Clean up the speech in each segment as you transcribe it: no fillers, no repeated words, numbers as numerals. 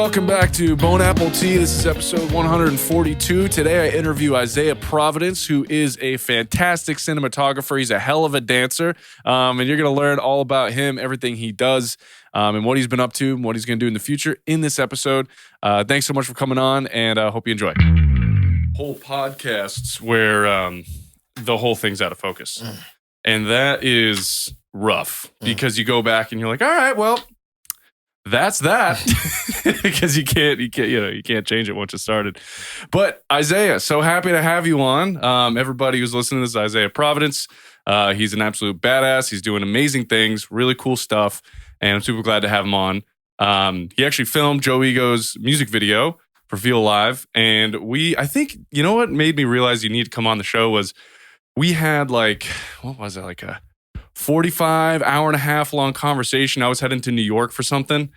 Welcome back to Bone Apple Tea. This is episode 142. Today I interview Isaiah Providence, who is a fantastic cinematographer. He's a hell of a dancer, and you're going to learn all about him, everything he does, and what he's been up to, and what he's going to do in the future in this episode. Thanks so much for coming on, and I hope you enjoy. Whole podcasts where the whole thing's out of focus, and that is rough because you go back and you're like, all right, well, that's that. Because you can't change it once it started. But Isaiah, so happy to have you on. Everybody who's listening to this is Isaiah Providence. He's an absolute badass. He's doing amazing things, really cool stuff, and I'm super glad to have him on. He actually filmed JoEgo's music video for Feel Live, and I think, you know what made me realize you need to come on the show was we had like a 45 hour and a half long conversation. I was heading to New York for something,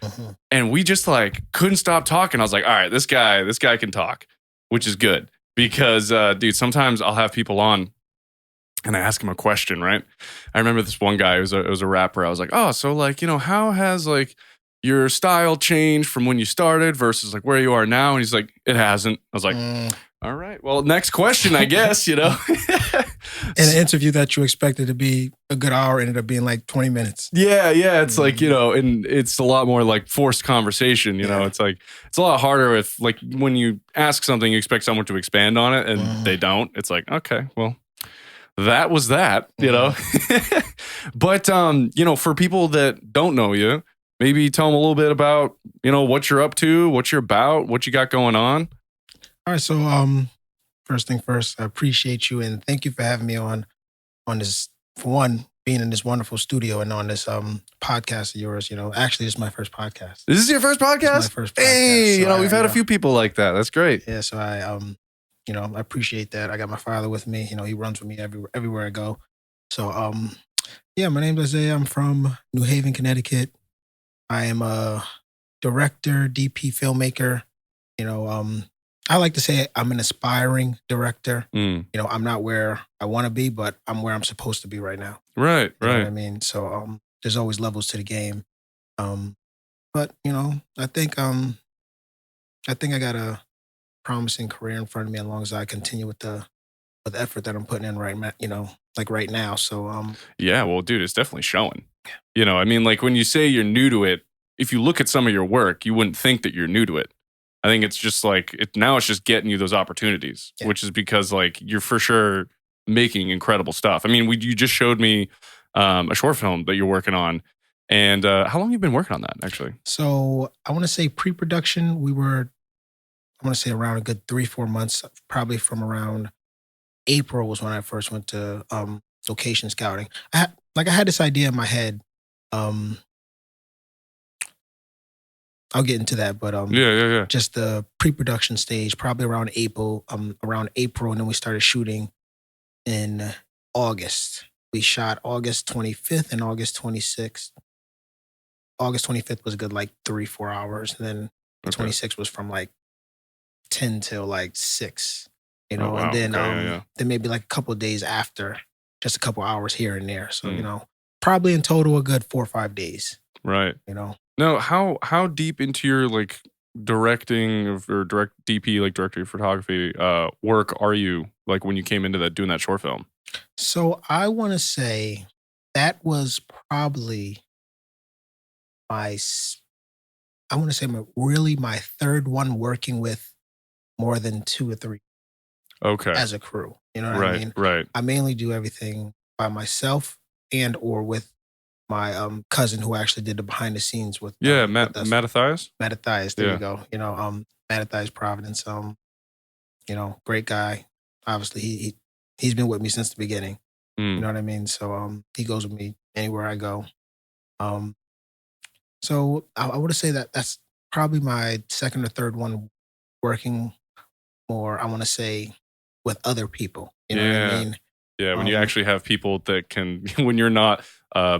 and we just like couldn't stop talking. I was like, all right, this guy can talk, which is good because, dude, sometimes I'll have people on and I ask him a question, right? I remember this one guy, it was a rapper. I was like, oh, so like, how has like your style changed from when you started versus like where you are now? And he's like, it hasn't. I was like, all right, well, next question, I guess, In an interview that you expected to be a good hour ended up being like 20 minutes. Yeah. It's like, and it's a lot more like forced conversation, It's like, it's a lot harder if like when you ask something, you expect someone to expand on it and they don't. It's like, okay, well, that was that, But, for people that don't know you, maybe tell them a little bit about, what you're up to, what you're about, what you got going on. All right. So, first thing first, I appreciate you and thank you for having me on this, for one, being in this wonderful studio and on this podcast of yours. Actually, this is my first podcast. This is your first podcast? This is my first podcast. Hey, So we've had a few people like that. That's great. Yeah, so I I appreciate that. I got my father with me. He runs with me everywhere I go. So my name's Isaiah. I'm from New Haven, Connecticut. I am a director, DP, filmmaker. I like to say I'm an aspiring director. I'm not where I want to be, but I'm where I'm supposed to be right now. Right. You know what I mean? So there's always levels to the game. But I think I got a promising career in front of me as long as I continue with the effort that I'm putting in right now. So yeah, well, dude, it's definitely showing. Like when you say you're new to it, if you look at some of your work, you wouldn't think that you're new to it. I think it's just like now it's just getting you those opportunities, which is because like you're for sure making incredible stuff. I mean, you just showed me a short film that you're working on, and how long have you been working on that actually? So I want to say pre-production, I want to say around a good 3-4 months, probably from around April was when I first went to location scouting. I had this idea in my head. I'll get into that, but yeah. Just the pre-production stage, probably around April, and then we started shooting in August. We shot August 25th and August 26th. August 25th was a good like 3-4 hours, and then the 26th was from like 10 till like 6. Wow. And then Okay, then maybe like a couple of days after, just a couple hours here and there. So probably in total a good 4 or 5 days. Right. Now, how deep into your like directing or direct DP, like director of photography work are you like when you came into that doing that short film? So I want to say that was probably my third one working with more than 2 or 3 as a crew. You know what I mean? Right. I mainly do everything by myself and or with my cousin who actually did the behind the scenes with Mattathias? Mattathias, there you go. Mattathias Providence, great guy. Obviously he's been with me since the beginning. You know what I mean? So he goes with me anywhere I go. So I would say that that's probably my second or third one working more, I want to say, with other people. You know what I mean? Yeah, when you actually have people that can, when you're not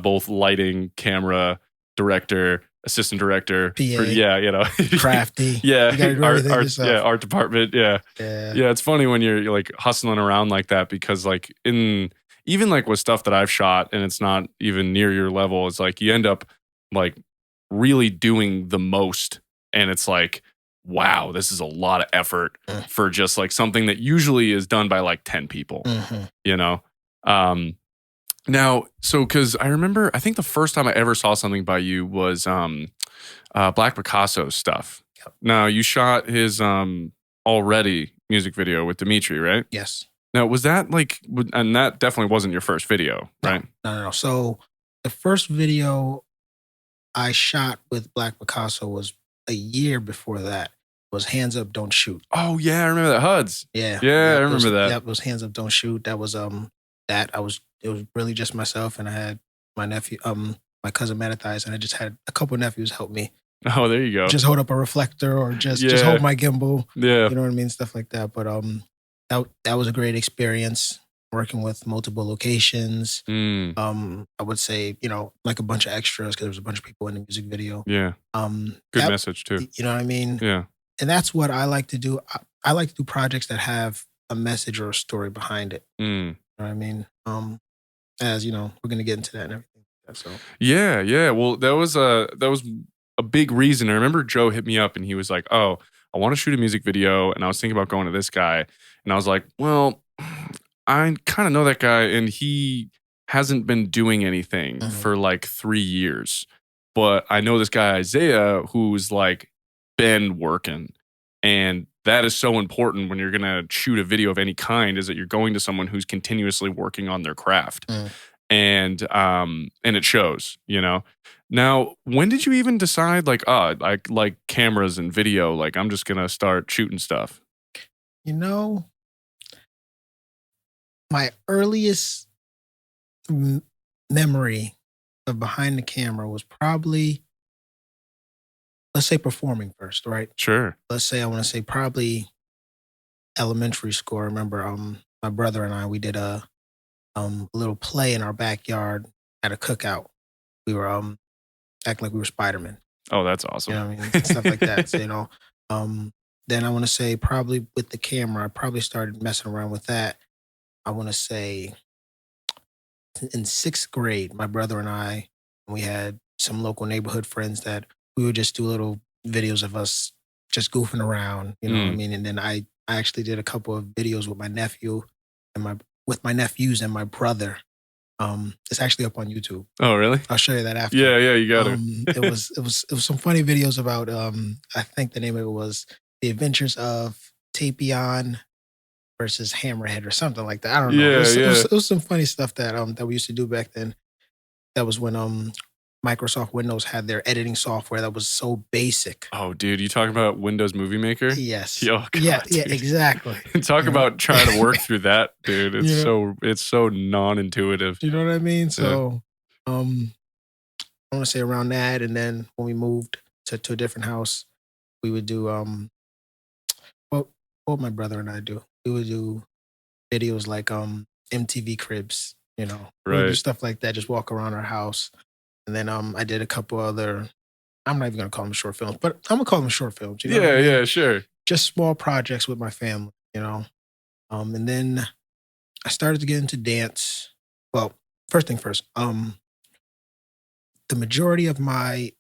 both lighting, camera, director, assistant director, PA, crafty. Art department. Yeah. It's funny when you're like hustling around like that because like even like with stuff that I've shot and it's not even near your level, it's like you end up like really doing the most and it's like, wow, this is a lot of effort Mm. for just like something that usually is done by like 10 people, Mm-hmm. you know? Now, so because I remember, I think the first time I ever saw something by you was Black Picasso stuff. Yep. Now, you shot his Already music video with Dimitri, right? Yes. Now, was that like, and that definitely wasn't your first video, right? No. So the first video I shot with Black Picasso was a year before that. Was Hands Up, Don't Shoot. Oh yeah, I remember that HUDs. Yeah. Yeah, I It remember was, that. Yep, it was Hands Up, Don't Shoot. That was it was really just myself, and I had my nephew, my cousin Mattathias, and I just had a couple of nephews help me. Oh, there you go. Just hold up a reflector or just Yeah. hold my gimbal. Yeah. You know what I mean? Stuff like that. But that was a great experience working with multiple locations. Mm. I would say, like a bunch of extras because there was a bunch of people in the music video. Yeah. Good message too. You know what I mean? Yeah. And that's what I like to do. I like to do projects that have a message or a story behind it. Mm. You know what I mean? As you know, we're gonna get into that and everything. So yeah. Well, that was a big reason. I remember Joe hit me up and he was like, "Oh, I want to shoot a music video," and I was thinking about going to this guy, and I was like, "Well, I kind of know that guy, and he hasn't been doing anything for like 3 years, but I know this guy Isaiah who's like been working, and that is so important when you're gonna shoot a video of any kind. Is that you're going to someone who's continuously working on their craft." And it shows, you know. Now, when did you even decide like, I like cameras and video, like I'm just gonna start shooting stuff? You know, my earliest memory of behind the camera was probably, let's say, performing first, right? Sure. Let's say I want to say probably elementary school. I remember my brother and I, we did a little play in our backyard at a cookout. We were acting like we were Spider-Man. Oh, that's awesome. You know what I mean? Stuff like that. So, then I want to say probably with the camera, I probably started messing around with that. I want to say in 6th grade, my brother and I, we had some local neighborhood friends that we would just do little videos of us just goofing around, you know what I mean? And then I actually did a couple of videos with my nephew and with my nephews and my brother. It's actually up on YouTube. Oh, really? I'll show you that after. Yeah, you got it. It was some funny videos about I think the name of it was The Adventures of Tapion versus Hammerhead or something like that. I don't know. It was some funny stuff that we used to do back then. That was when Microsoft Windows had their editing software that was so basic. Oh, dude, you talking about Windows Movie Maker? Yes. Oh, God, yeah, dude. exactly. Talk about trying to work through that, dude. It's so non-intuitive. You know what I mean? So, I want to say around that, and then when we moved to a different house, we would do what would my brother and I do? We would do videos like MTV Cribs, you know, we would do stuff like that. Just walk around our house, and then I did a couple other. I'm not even gonna call them short films, but I'm gonna call them short films. You know what I mean? Yeah, sure. Just small projects with my family, you know. And then I started to get into dance. Well, first thing first, the majority of my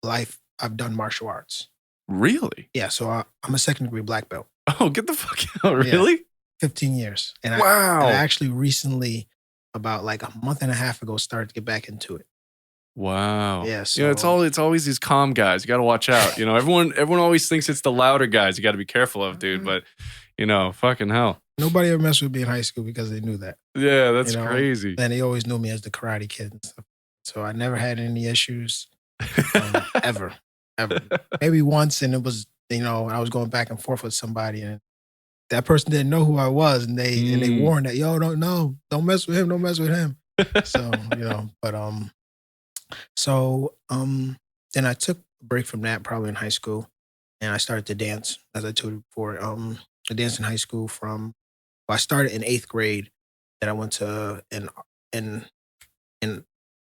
life, I've done martial arts. Really? Yeah, so I'm a 2nd-degree black belt. Oh, get the fuck out! Really? Yeah, 15 years. And wow. I actually recently, about like a month and a half ago, started to get back into it. Wow. Yeah. So, it's always these calm guys. You got to watch out. You know, everyone always thinks it's the louder guys. You got to be careful of, dude. But you know, fucking hell. Nobody ever messed with me in high school because they knew that. Yeah, that's crazy. And they always knew me as the Karate Kid and stuff. So I never had any issues ever. Maybe once, and it was, you know, I was going back and forth with somebody, and that person didn't know who I was, and they warned that, yo, don't mess with him. So, you know, but then I took a break from that probably in high school, and I started to dance, as I told you before. I danced in high school I started in 8th grade. Then I went to an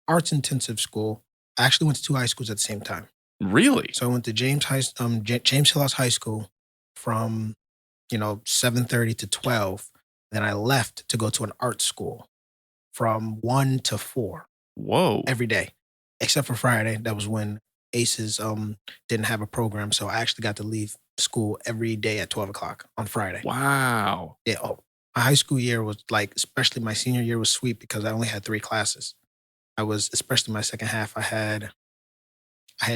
arts intensive school. I actually went to 2 high schools at the same time. Really? So I went to James Hillhouse High School from 7:30 to 12. Then I left to go to an art school from 1 to 4. Whoa! Every day, except for Friday. That was when ACEs didn't have a program, so I actually got to leave school every day at 12 o'clock on Friday. Wow. Yeah. Oh, my high school year was like, especially my senior year was sweet because I only had 3 classes. Especially my second half, I had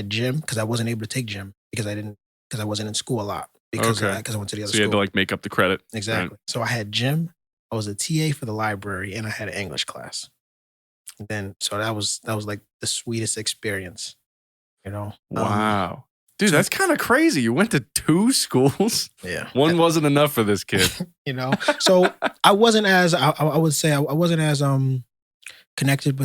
gym because I wasn't able to take gym because I wasn't in school a lot because Okay. I went to the other So you had to school. like make up the credit. Exactly. So I had gym. I was a TA for the library, and I had an English class. And then so that was like the sweetest experience, you know. Wow. Dude, So that's kind of crazy. You went to 2 schools. yeah, One wasn't enough for this kid. you know. So I wasn't as I would say I wasn't as connected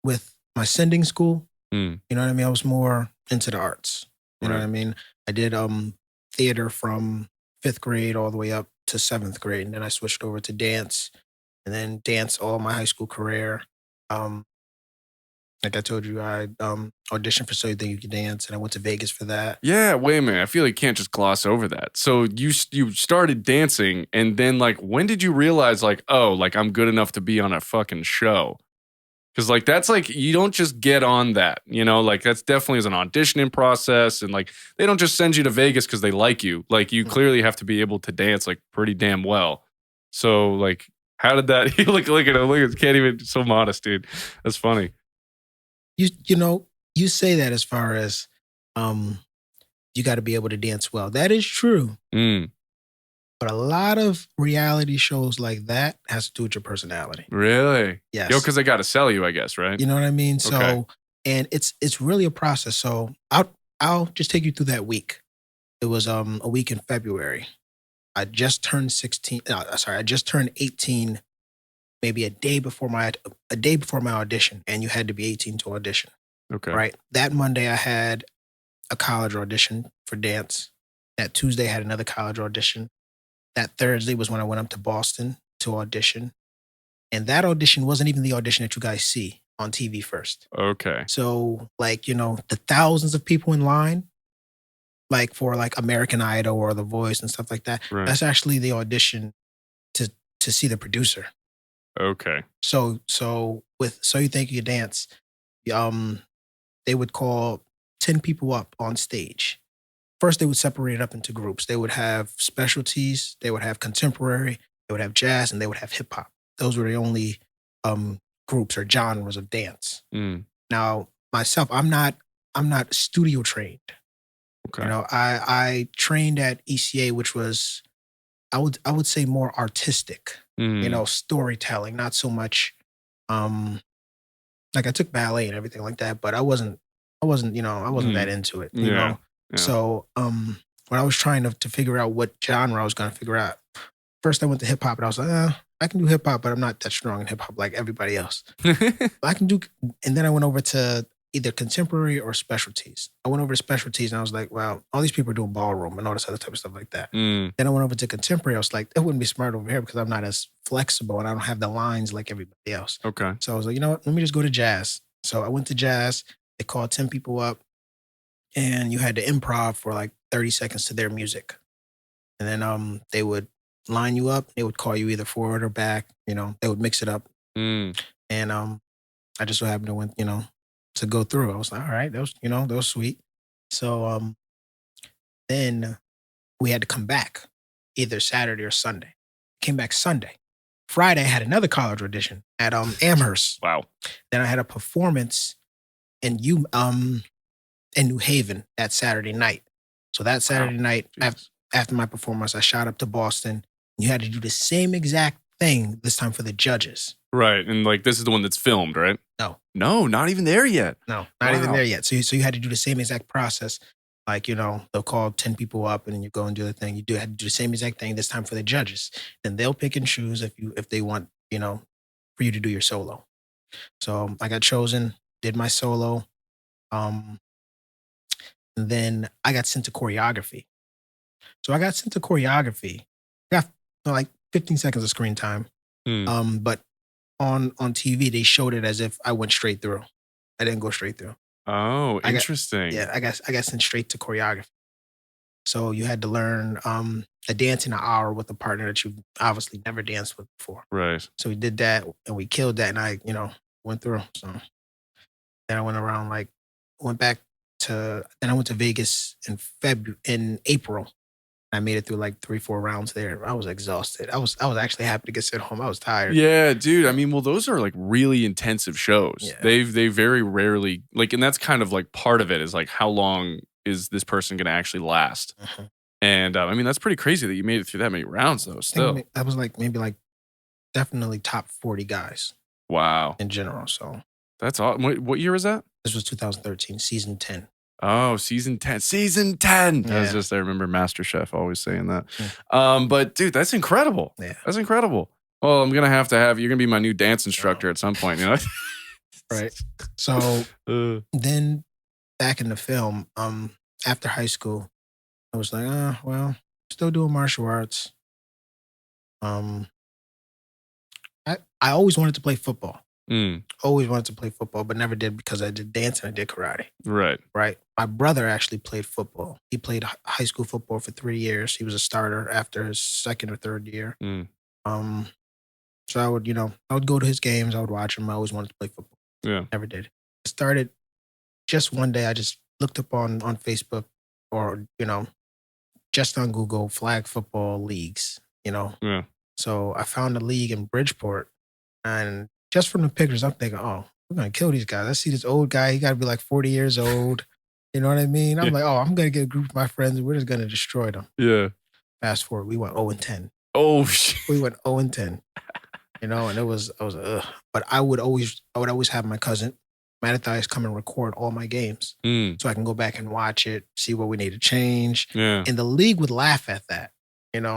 with my sending school. Mm, You know what I mean? I was more into the arts. You know what right. I mean? I did theater from 5th grade all the way up to 7th grade, and then I switched over to dance, and then dance all my high school career. Um, like I told you, I auditioned for So You Think You Can Dance, and I went to Vegas for that. Yeah, wait a minute. I feel like you can't just gloss over that. So you started dancing, and then like when did you realize like, oh, like I'm good enough to be on a fucking show? Because like that's like you don't just get on that, like that's definitely is an auditioning process, and like they don't just send you to Vegas because they like you. Like you clearly have to be able to dance like pretty damn well. So like, how did that? You look at him, can't even so modest, dude. That's funny. You say that as far as um, you got to be able to dance well. That is true. Mm, But a lot of reality shows like that has to do with your personality. really? Yes. Yo, because they got to sell you, I guess, right? You know what I mean? So, Okay. and it's really a process. So I'll just take you through that week. It was a week in February. I just turned 16. Sorry, I just turned 18. Maybe a day before my audition, and you had to be 18 to audition. Okay. Right. That Monday, I had a college audition for dance. That Tuesday, I had another college audition. That Thursday was when I went up to Boston to audition. And that audition wasn't even the audition that you guys see on TV first. Okay. So, like, the thousands of people in line, like for like American Idol or The Voice and stuff like that, Right. that's actually the audition to see the producer. Okay. So with So You Think You Can Dance, um, they would call 10 people up on stage. First, they would separate it up into groups. They would have specialties, they would have contemporary, they would have jazz, and they would have hip hop. Those were the only groups or genres of dance. Mm, Now, myself, I'm not studio trained. okay. I trained at ECA, which was I would say more artistic. Mm, Storytelling, not so much like I took ballet and everything like that, but I wasn't that into it, yeah. Yeah. So when I was trying to figure out what genre I was gonna figure out, first I went to hip hop and I was like, I can do hip hop, but I'm not that strong in hip hop like everybody else. I can do, and then I went over to either contemporary or specialties. I went over to specialties and I was like, wow, all these people are doing ballroom and all this other type of stuff like that. Mm, Then I went over to contemporary. I was like, it wouldn't be smart over here because I'm not as flexible and I don't have the lines like everybody else. okay. So I was like, you know what? Let me just go to jazz. So I went to jazz. They called 10 people up and you had to improv for like 30 seconds to their music. And then they would line you up. They would call you either forward or back. They would mix it up. Mm, And I just so happened to to go through. I was like, all right, that was sweet. So then we had to come back either Saturday or Sunday. Came back Sunday. Friday, I had another college audition at Amherst. wow. Then I had a performance in in New Haven that Saturday night. So that Saturday night, Jesus. after my performance, I shot up to Boston. You had to do the same exact thing this time for the judges. Right. And like this is the one that's filmed, right? No, No, not even there yet. no, not even Wow. there yet. So you had to do the same exact process. Like, they'll call 10 people up and then you go and do the thing. You had to do the same exact thing this time for the judges. Then they'll pick and choose if they want, for you to do your solo. So I got chosen, did my solo. Um, and then I got sent to choreography. So I got sent to choreography. Got like 15 seconds of screen time. Mm. But on TV, they showed it as if I went straight through. I didn't go straight through. Oh, I got- interesting. Yeah, I got sent straight to choreography. So you had to learn a dance in an hour with a partner that you've obviously never danced with before. Right. So we did that and we killed that and I, went through. So then I went back I went to Vegas in April. I made it through like 3-4 rounds there. I was exhausted. I was actually happy to get sent home. I was tired. Yeah, dude. I mean, well, those are like really intensive shows. Yeah. They very rarely like, and that's kind of like part of it is like how long is this person going to actually last? And I mean, that's pretty crazy that you made it through that many rounds, though. Still, I was like maybe like definitely top 40 guys wow, in general. So that's all. What year was that? this was 2013, season 10. Oh, season 10. Season 10. Yeah. I remember MasterChef always saying that. Yeah. But dude, that's incredible. Yeah. That's incredible. Well, I'm gonna have you're gonna be my new dance instructor at some point, you know? Right. So then back in the film, after high school, I was like, well, still doing martial arts. I always wanted to play football. Always wanted to play football, but never did because I did dance and I did karate. Right. Right. My brother actually played football. He played high school football for 3 years. He was a starter after his second or third year. So I would go to his games. I would watch him. I always wanted to play football. Yeah. Never did. I started just one day. I just looked up on Facebook or, just on Google, flag football leagues, Yeah. So I found a league in Bridgeport, and just from the pictures, I'm thinking, oh, we're going to kill these guys. I see this old guy. He got to be like 40 years old. You know what I mean? I'm like, oh, I'm going to get a group of my friends, and we're just going to destroy them. Yeah. Fast forward, we went 0-10. Oh, shit. We went 0-10. And I was ugh. But I would always have my cousin, Mattathias, come and record all my games. So I can go back and watch it, see what we need to change. Yeah. And the league would laugh at that.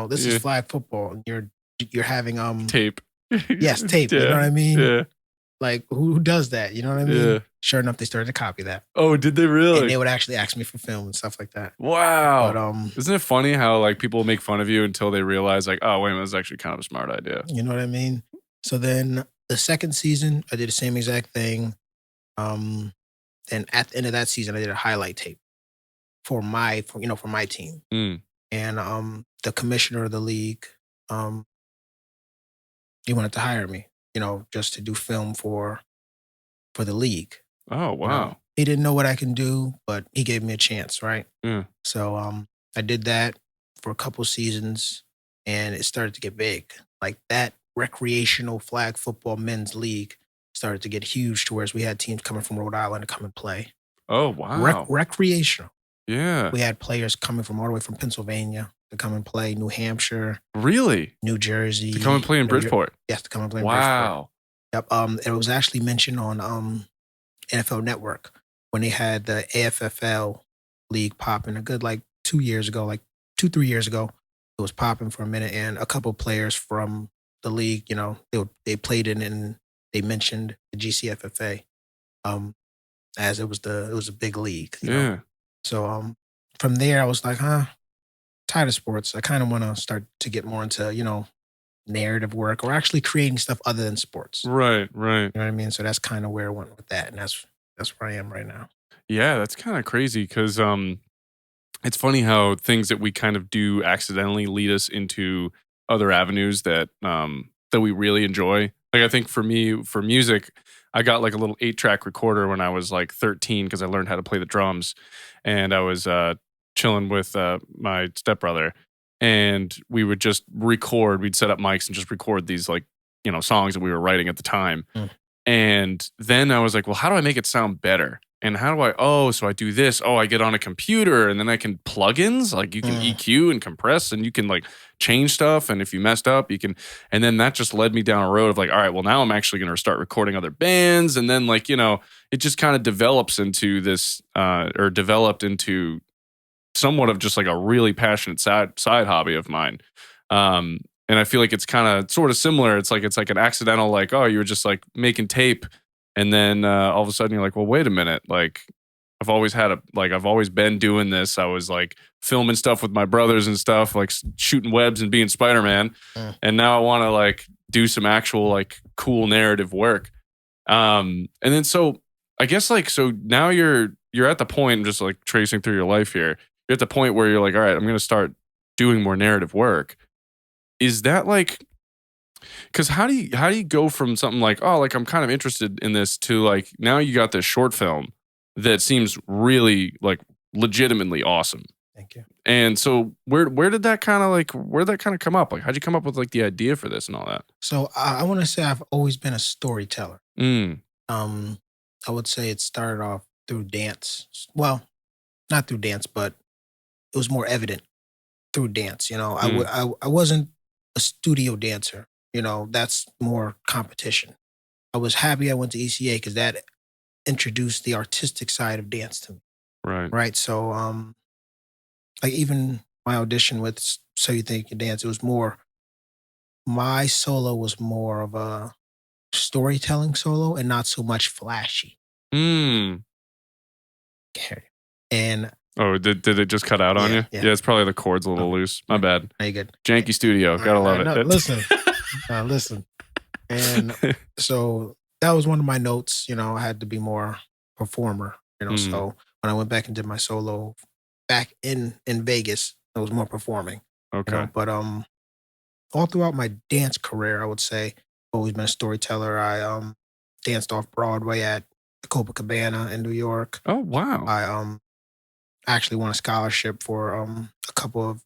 This is flag football, and you're having tape. Yes, tape. Yeah. You know what I mean? Yeah. Like who does that? You know what I mean? Yeah. Sure enough, they started to copy that. Oh, did they really? And they would actually ask me for film and stuff like that. Wow. But isn't it funny how like people make fun of you until they realize like, oh wait a minute, that's actually kind of a smart idea. You know what I mean? So then the second season, I did the same exact thing. Then at the end of that season, I did a highlight tape for my team. And the commissioner of the league, he wanted to hire me, just to do film for the league. Oh, wow. He didn't know what I can do, but he gave me a chance, right? Yeah. So I did that for a couple seasons, and it started to get big. Like that recreational flag football men's league started to get huge to where we had teams coming from Rhode Island to come and play. Oh, wow. Recreational. Yeah. We had players coming from all the way from Pennsylvania to come and play, New Hampshire. Really? New Jersey. To come and play in Bridgeport? Yes, to come and play in Bridgeport. Wow. Yep. It was actually mentioned on NFL Network when they had the AFFL league popping a good like 2 years ago, like 2-3 years ago. It was popping for a minute, and a couple players from the league, they played in, and they mentioned the GCFFA, as it was a big league. You know? So from there, I was like, tired of sports. I kind of want to start to get more into narrative work or actually creating stuff other than sports. Right. You know what I mean? So that's kind of where I went with that, and that's where I am right now. Yeah, that's kind of crazy because it's funny how things that we kind of do accidentally lead us into other avenues that we really enjoy. Like I think for me, for music, I got like a little 8-track recorder when I was like 13 because I learned how to play the drums, and I was chilling with my stepbrother, and we would just record. We'd set up mics and just record these like songs that we were writing at the time. And then I was like, well, how do I make it sound better? And how do so I do this. I get on a computer, and then I can plugins, like you can EQ and compress, and you can like change stuff. And if you messed up, you can, and then that just led me down a road of like, all right, well now I'm actually going to start recording other bands. And then like, it just kind of develops into this, or developed into somewhat of just like a really passionate side hobby of mine. And I feel like it's kind of sort of similar. It's like an accidental, like, you were just like making tape. And then all of a sudden you're like, well, wait a minute. Like I've always been doing this. I was like filming stuff with my brothers and stuff, like shooting webs and being Spider-Man. And now I want to like do some actual like cool narrative work. And then so I guess like, so now you're at the point, just like tracing through your life here. You're at the point where you're like, all right, I'm going to start doing more narrative work. Is that like, because how do you go from something like, like I'm kind of interested in this to like now you got this short film that seems really like legitimately awesome. Thank you. And so where did that kind of come up? Like, how'd you come up with like the idea for this and all that? So I want to say I've always been a storyteller. Mm, Um, I would say it started off through dance. Well, not through dance, but it was more evident through dance. mm, I wasn't a studio dancer. That's more competition. I was happy I went to ECA because that introduced the artistic side of dance to me. right. Right. So, like even my audition with So You Think You Can Dance, it was more, my solo was more of a storytelling solo and not so much flashy. Mm. Okay. And Oh, did it just cut out on yeah, you? yeah. Yeah, it's probably the chord's a little loose. My bad. Now you good. Janky studio. Gotta love No, it. listen, listen. And so that was one of my notes. I had to be more performer. Mm, So when I went back and did my solo back in Vegas, I was more performing. okay. But all throughout my dance career, I would say I've always been a storyteller. I danced off Broadway at the Copacabana in New York. Oh, wow. I actually won a scholarship for a couple of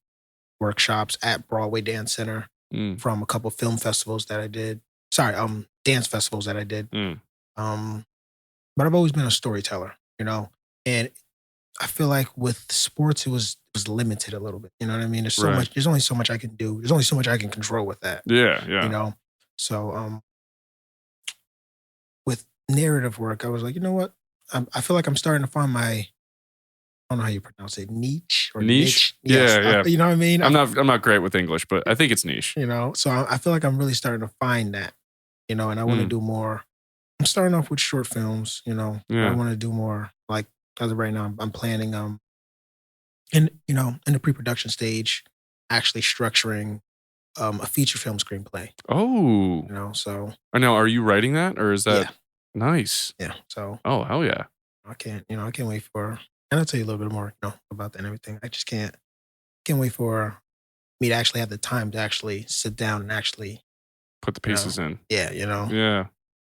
workshops at Broadway Dance Center Mm, from a couple film festivals that I did. Sorry, dance festivals that I did. mm, Um, but I've always been a storyteller. And I feel like with sports, it was limited a little bit. You know what I mean? There's so right. much. There's only so much I can do. There's only so much I can control with that. Yeah, You yeah. know. So with narrative work, I was like, you know what? I feel like I'm starting to find my. I don't know how you pronounce it, niche or Niche? niche. Yes, Yeah, yeah. you know what I mean. I'm not great with English, but I think it's niche. So I feel like I'm really starting to find that. And I want to Mm, do more. I'm starting off with short films. But I yeah. want to do more. Like as of right now, I'm planning in the pre-production stage, actually structuring a feature film screenplay. Oh. So I know. Are you writing that or is that yeah, nice? yeah. So Oh, hell yeah. I can't wait for, and I'll tell you a little bit more, about that and everything. I just can't wait for me to actually have the time to actually sit down and actually, Put the you know, pieces in. yeah, Yeah.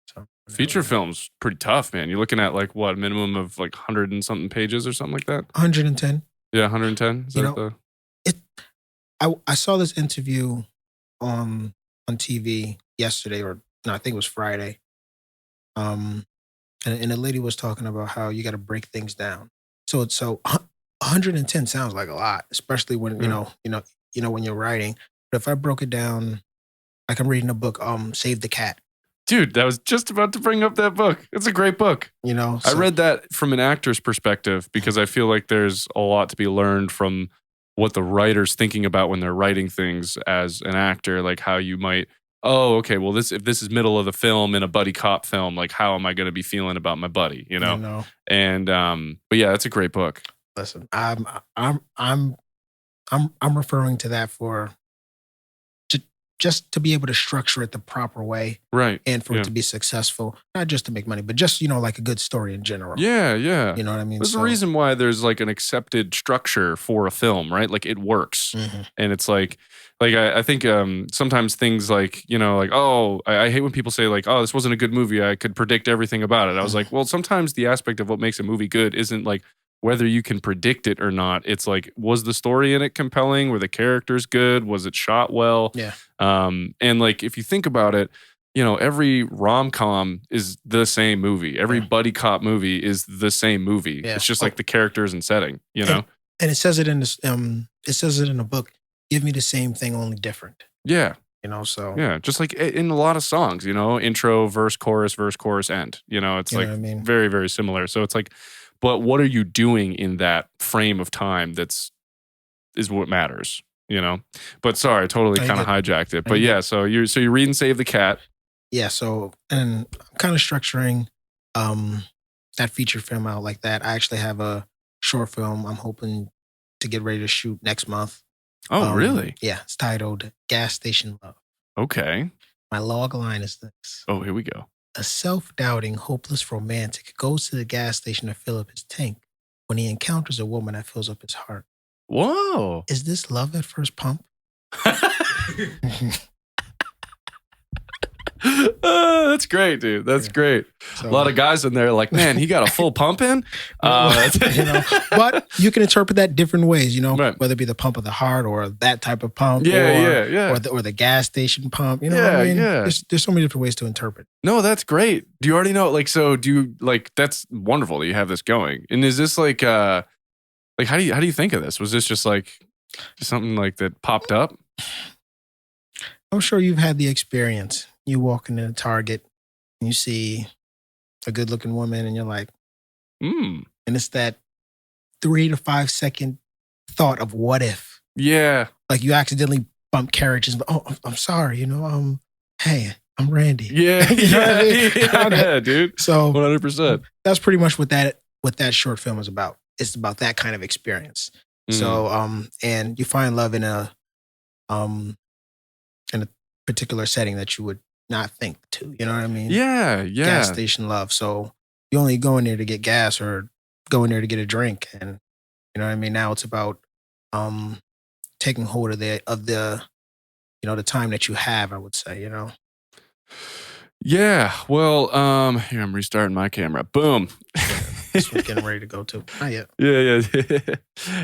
so Feature film's pretty tough, man. You're looking at like what, minimum of like 100 and something pages or something like that? 110. Yeah, 110. Is You that know, the it. I saw this interview on on TV yesterday, or no, I think it was Friday. Um, and the lady was talking about how you got to break things down. So 110 sounds like a lot, especially when yeah. when you're writing. But if I broke it down, like I'm reading a book, Save the Cat. Dude, I was just about to bring up that book. It's a great book. I So read that from an actor's perspective because I feel like there's a lot to be learned from what the writer's thinking about when they're writing things as an actor, like how you might, oh, okay, well, if this is middle of the film in a buddy cop film, like how am I going to be feeling about my buddy, you you know? know, And but yeah, it's a great book. listen, I'm referring to that for to, just to be able to structure it the proper way Right. and for it Yeah. to be successful, not just to make money, but just like a good story in general. Yeah, yeah. You know what I mean? There's a So reason why there's like an accepted structure for a film, right? Like it works. mhm. And it's like I think sometimes things like, like, oh, I hate when people say like, oh, this wasn't a good movie. I could predict everything about it. I was like, well, sometimes the aspect of what makes a movie good isn't like whether you can predict it or not. It's like, was the story in it compelling? Were the characters good? Was it shot well? Yeah. And like if you think about it, every rom-com is the same movie. Every Yeah. buddy cop movie is the same movie. Yeah. It's just like the characters and setting, And it says it in this it says it in the book. Give me the same thing, only different. Yeah. So Yeah. Just like in a lot of songs, intro, verse, chorus, end. It's you know like what I mean? very, very similar. So it's like, but what are you doing in that frame of time is what matters, But sorry, I totally No, you kind of good. hijacked it. No, But you yeah, good. so you're reading Save the Cat. Yeah, so and I'm kind of structuring that feature film out like that. I actually have a short film I'm hoping to get ready to shoot next month. Oh, really? Yeah, it's titled Gas Station Love. Okay. My log line is this. Oh, here we go. A self-doubting, hopeless romantic goes to the gas station to fill up his tank when he encounters a woman that fills up his heart. Whoa. Is this love at first pump? That's great, dude. That's great. So, a lot of guys in there like, man, he got a full pump in. But you can interpret that different ways, Right. whether it be the pump of the heart or that type of pump, Yeah. or the gas station pump. You know Yeah, what I mean? yeah. There's so many different ways to interpret. No, that's great. Do you already know? Like, so do you like? That's wonderful that you have this going. And is this like how do you think of this? Was this just like something like that popped up? I'm sure you've had the experience. You walk into a Target and you see a good looking woman and you're like, and it's that 3 to 5 second thought of what if. Yeah. Like you accidentally bump carriages, but I'm sorry, hey, I'm Randy. Yeah. You know what I mean? Yeah, dude. So 100%. That's pretty much what that short film is about. It's about that kind of experience. So and you find love in a particular setting that you would not think to. You know what I mean? Yeah. Gas station love. So you only go in there to get gas or go in there to get a drink. And you know what I mean? Now it's about taking hold of the the time that you have, I would say, Yeah. Well, here I'm restarting my camera. Boom. This one's getting ready to go too. Not yet. Yeah.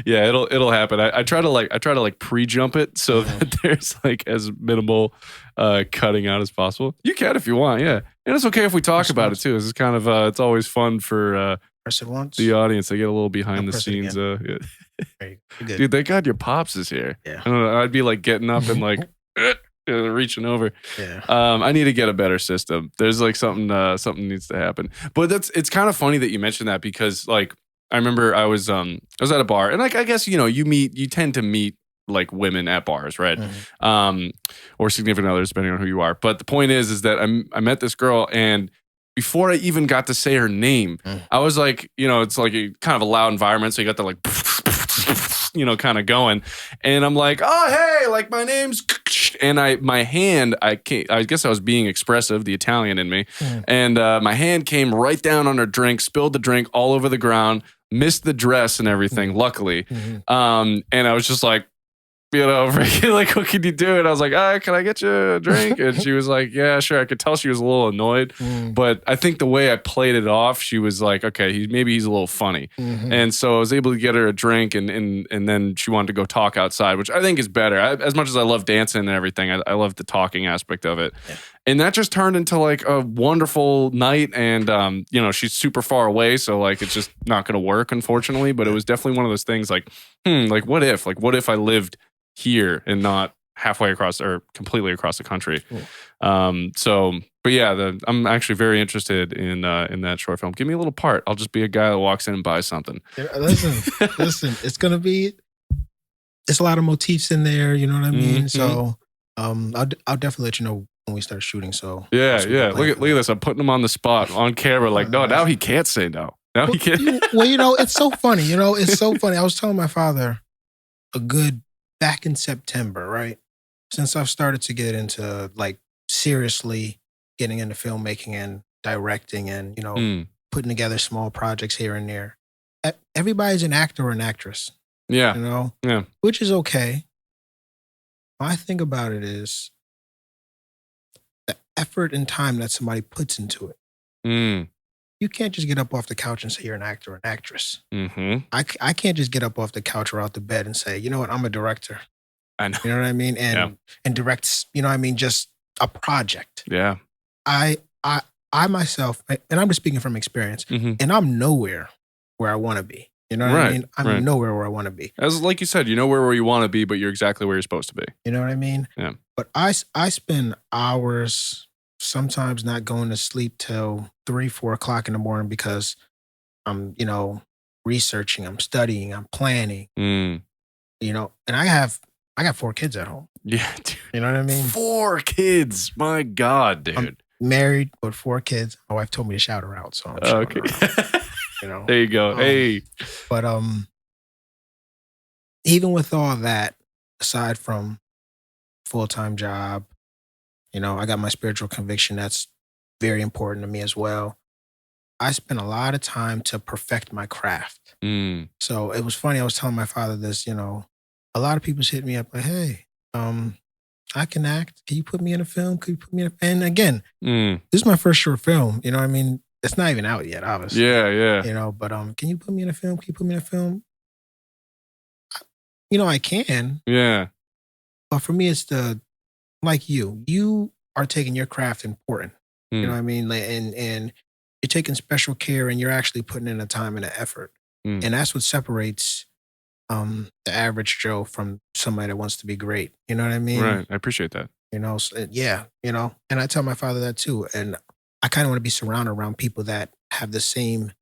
Yeah, it'll happen. I try to pre-jump it so that there's like as minimal cutting out as possible. You can if you want, yeah. And it's okay if we talk about it too. This is kind of it's always fun for press it once. The audience. They get a little behind the scenes. Yeah. Dude, thank God your pops is here. Yeah. I don't know, I'd be like getting up and like reaching over. Yeah. I need to get a better system. There's like something needs to happen. But it's kind of funny that you mentioned that because like I remember I was at a bar and like I guess you tend to meet like women at bars, right? Or significant others depending on who you are. But the point is that I met this girl and before I even got to say her name, I was like, it's like a kind of a loud environment, so you got the like kind of going. And I'm like, oh, hey, like my name's, and my hand, I guess I was being expressive, the Italian in me. And my hand came right down on her drink, spilled the drink all over the ground, missed the dress and everything, luckily. And I was just like, like, what can you do? And I was like, can I get you a drink? And she was like, yeah, sure. I could tell she was a little annoyed. But I think the way I played it off, she was like, okay, maybe he's a little funny. And so I was able to get her a drink and then she wanted to go talk outside, which I think is better. As much as I love dancing and everything, I love the talking aspect of it. Yeah. And that just turned into like a wonderful night. And, she's super far away. So like, it's just not going to work, unfortunately. But it was definitely one of those things like, like what if I lived here and not halfway across or completely across the country. But yeah, I'm actually very interested in that short film. Give me a little part. I'll just be a guy that walks in and buys something. Listen, it's a lot of motifs in there, you know what I mean? So I'll definitely let you know when we start shooting. So yeah. Look at this. I'm putting him on the spot on camera. Like, no, now he can't say no. Now he can't. Well, it's so funny. It's so funny. I was telling my father back in September, right? Since I've started to get into like seriously getting into filmmaking and directing and, putting together small projects here and there. Everybody's an actor or an actress. Yeah. Yeah. Which is okay. My thing about it is the effort and time that somebody puts into it. You can't just get up off the couch and say you're an actor or an actress. I can't just get up off the couch or out the bed and say, you know what, I'm a director. I know. You know what I mean? And direct, just a project. Yeah. I myself, and I'm just speaking from experience, and I'm nowhere where I want to be. You know what I mean? I'm nowhere where I want to be. As like you said, where you want to be, but you're exactly where you're supposed to be. You know what I mean? Yeah. But I spend hours sometimes not going to sleep till 3-4 o'clock in the morning because I'm, researching, I'm studying, I'm planning, and I got 4 kids at home. Yeah, dude. You know what I mean? 4 kids. My God, dude. I'm married with 4 kids. My wife told me to shout her out, so I'm shouting her out. There you go. Hey. But even with all that, aside from full-time job, I got my spiritual conviction that's very important to me as well. I spent a lot of time to perfect my craft. So it was funny. I was telling my father this, a lot of people hit me up like, hey, I can act. Can you put me in a film? Could you put me in a, and again, Mm. this is my first short film. You know what I mean? It's not even out yet, obviously. Yeah, yeah. You know, but can you put me in a film? Can you put me in a film? You know, I can, Yeah. but for me, it's like you are taking your craft important. You know Mm. what I mean? Like, and you're taking special care, and you're actually putting in the time and the effort, Mm. and that's what separates the average Joe from somebody that wants to be great. You know what I mean? Right. I appreciate that. You know, so, yeah, you know, and I tell my father that too. And I kind of want to be surrounded around people that have the same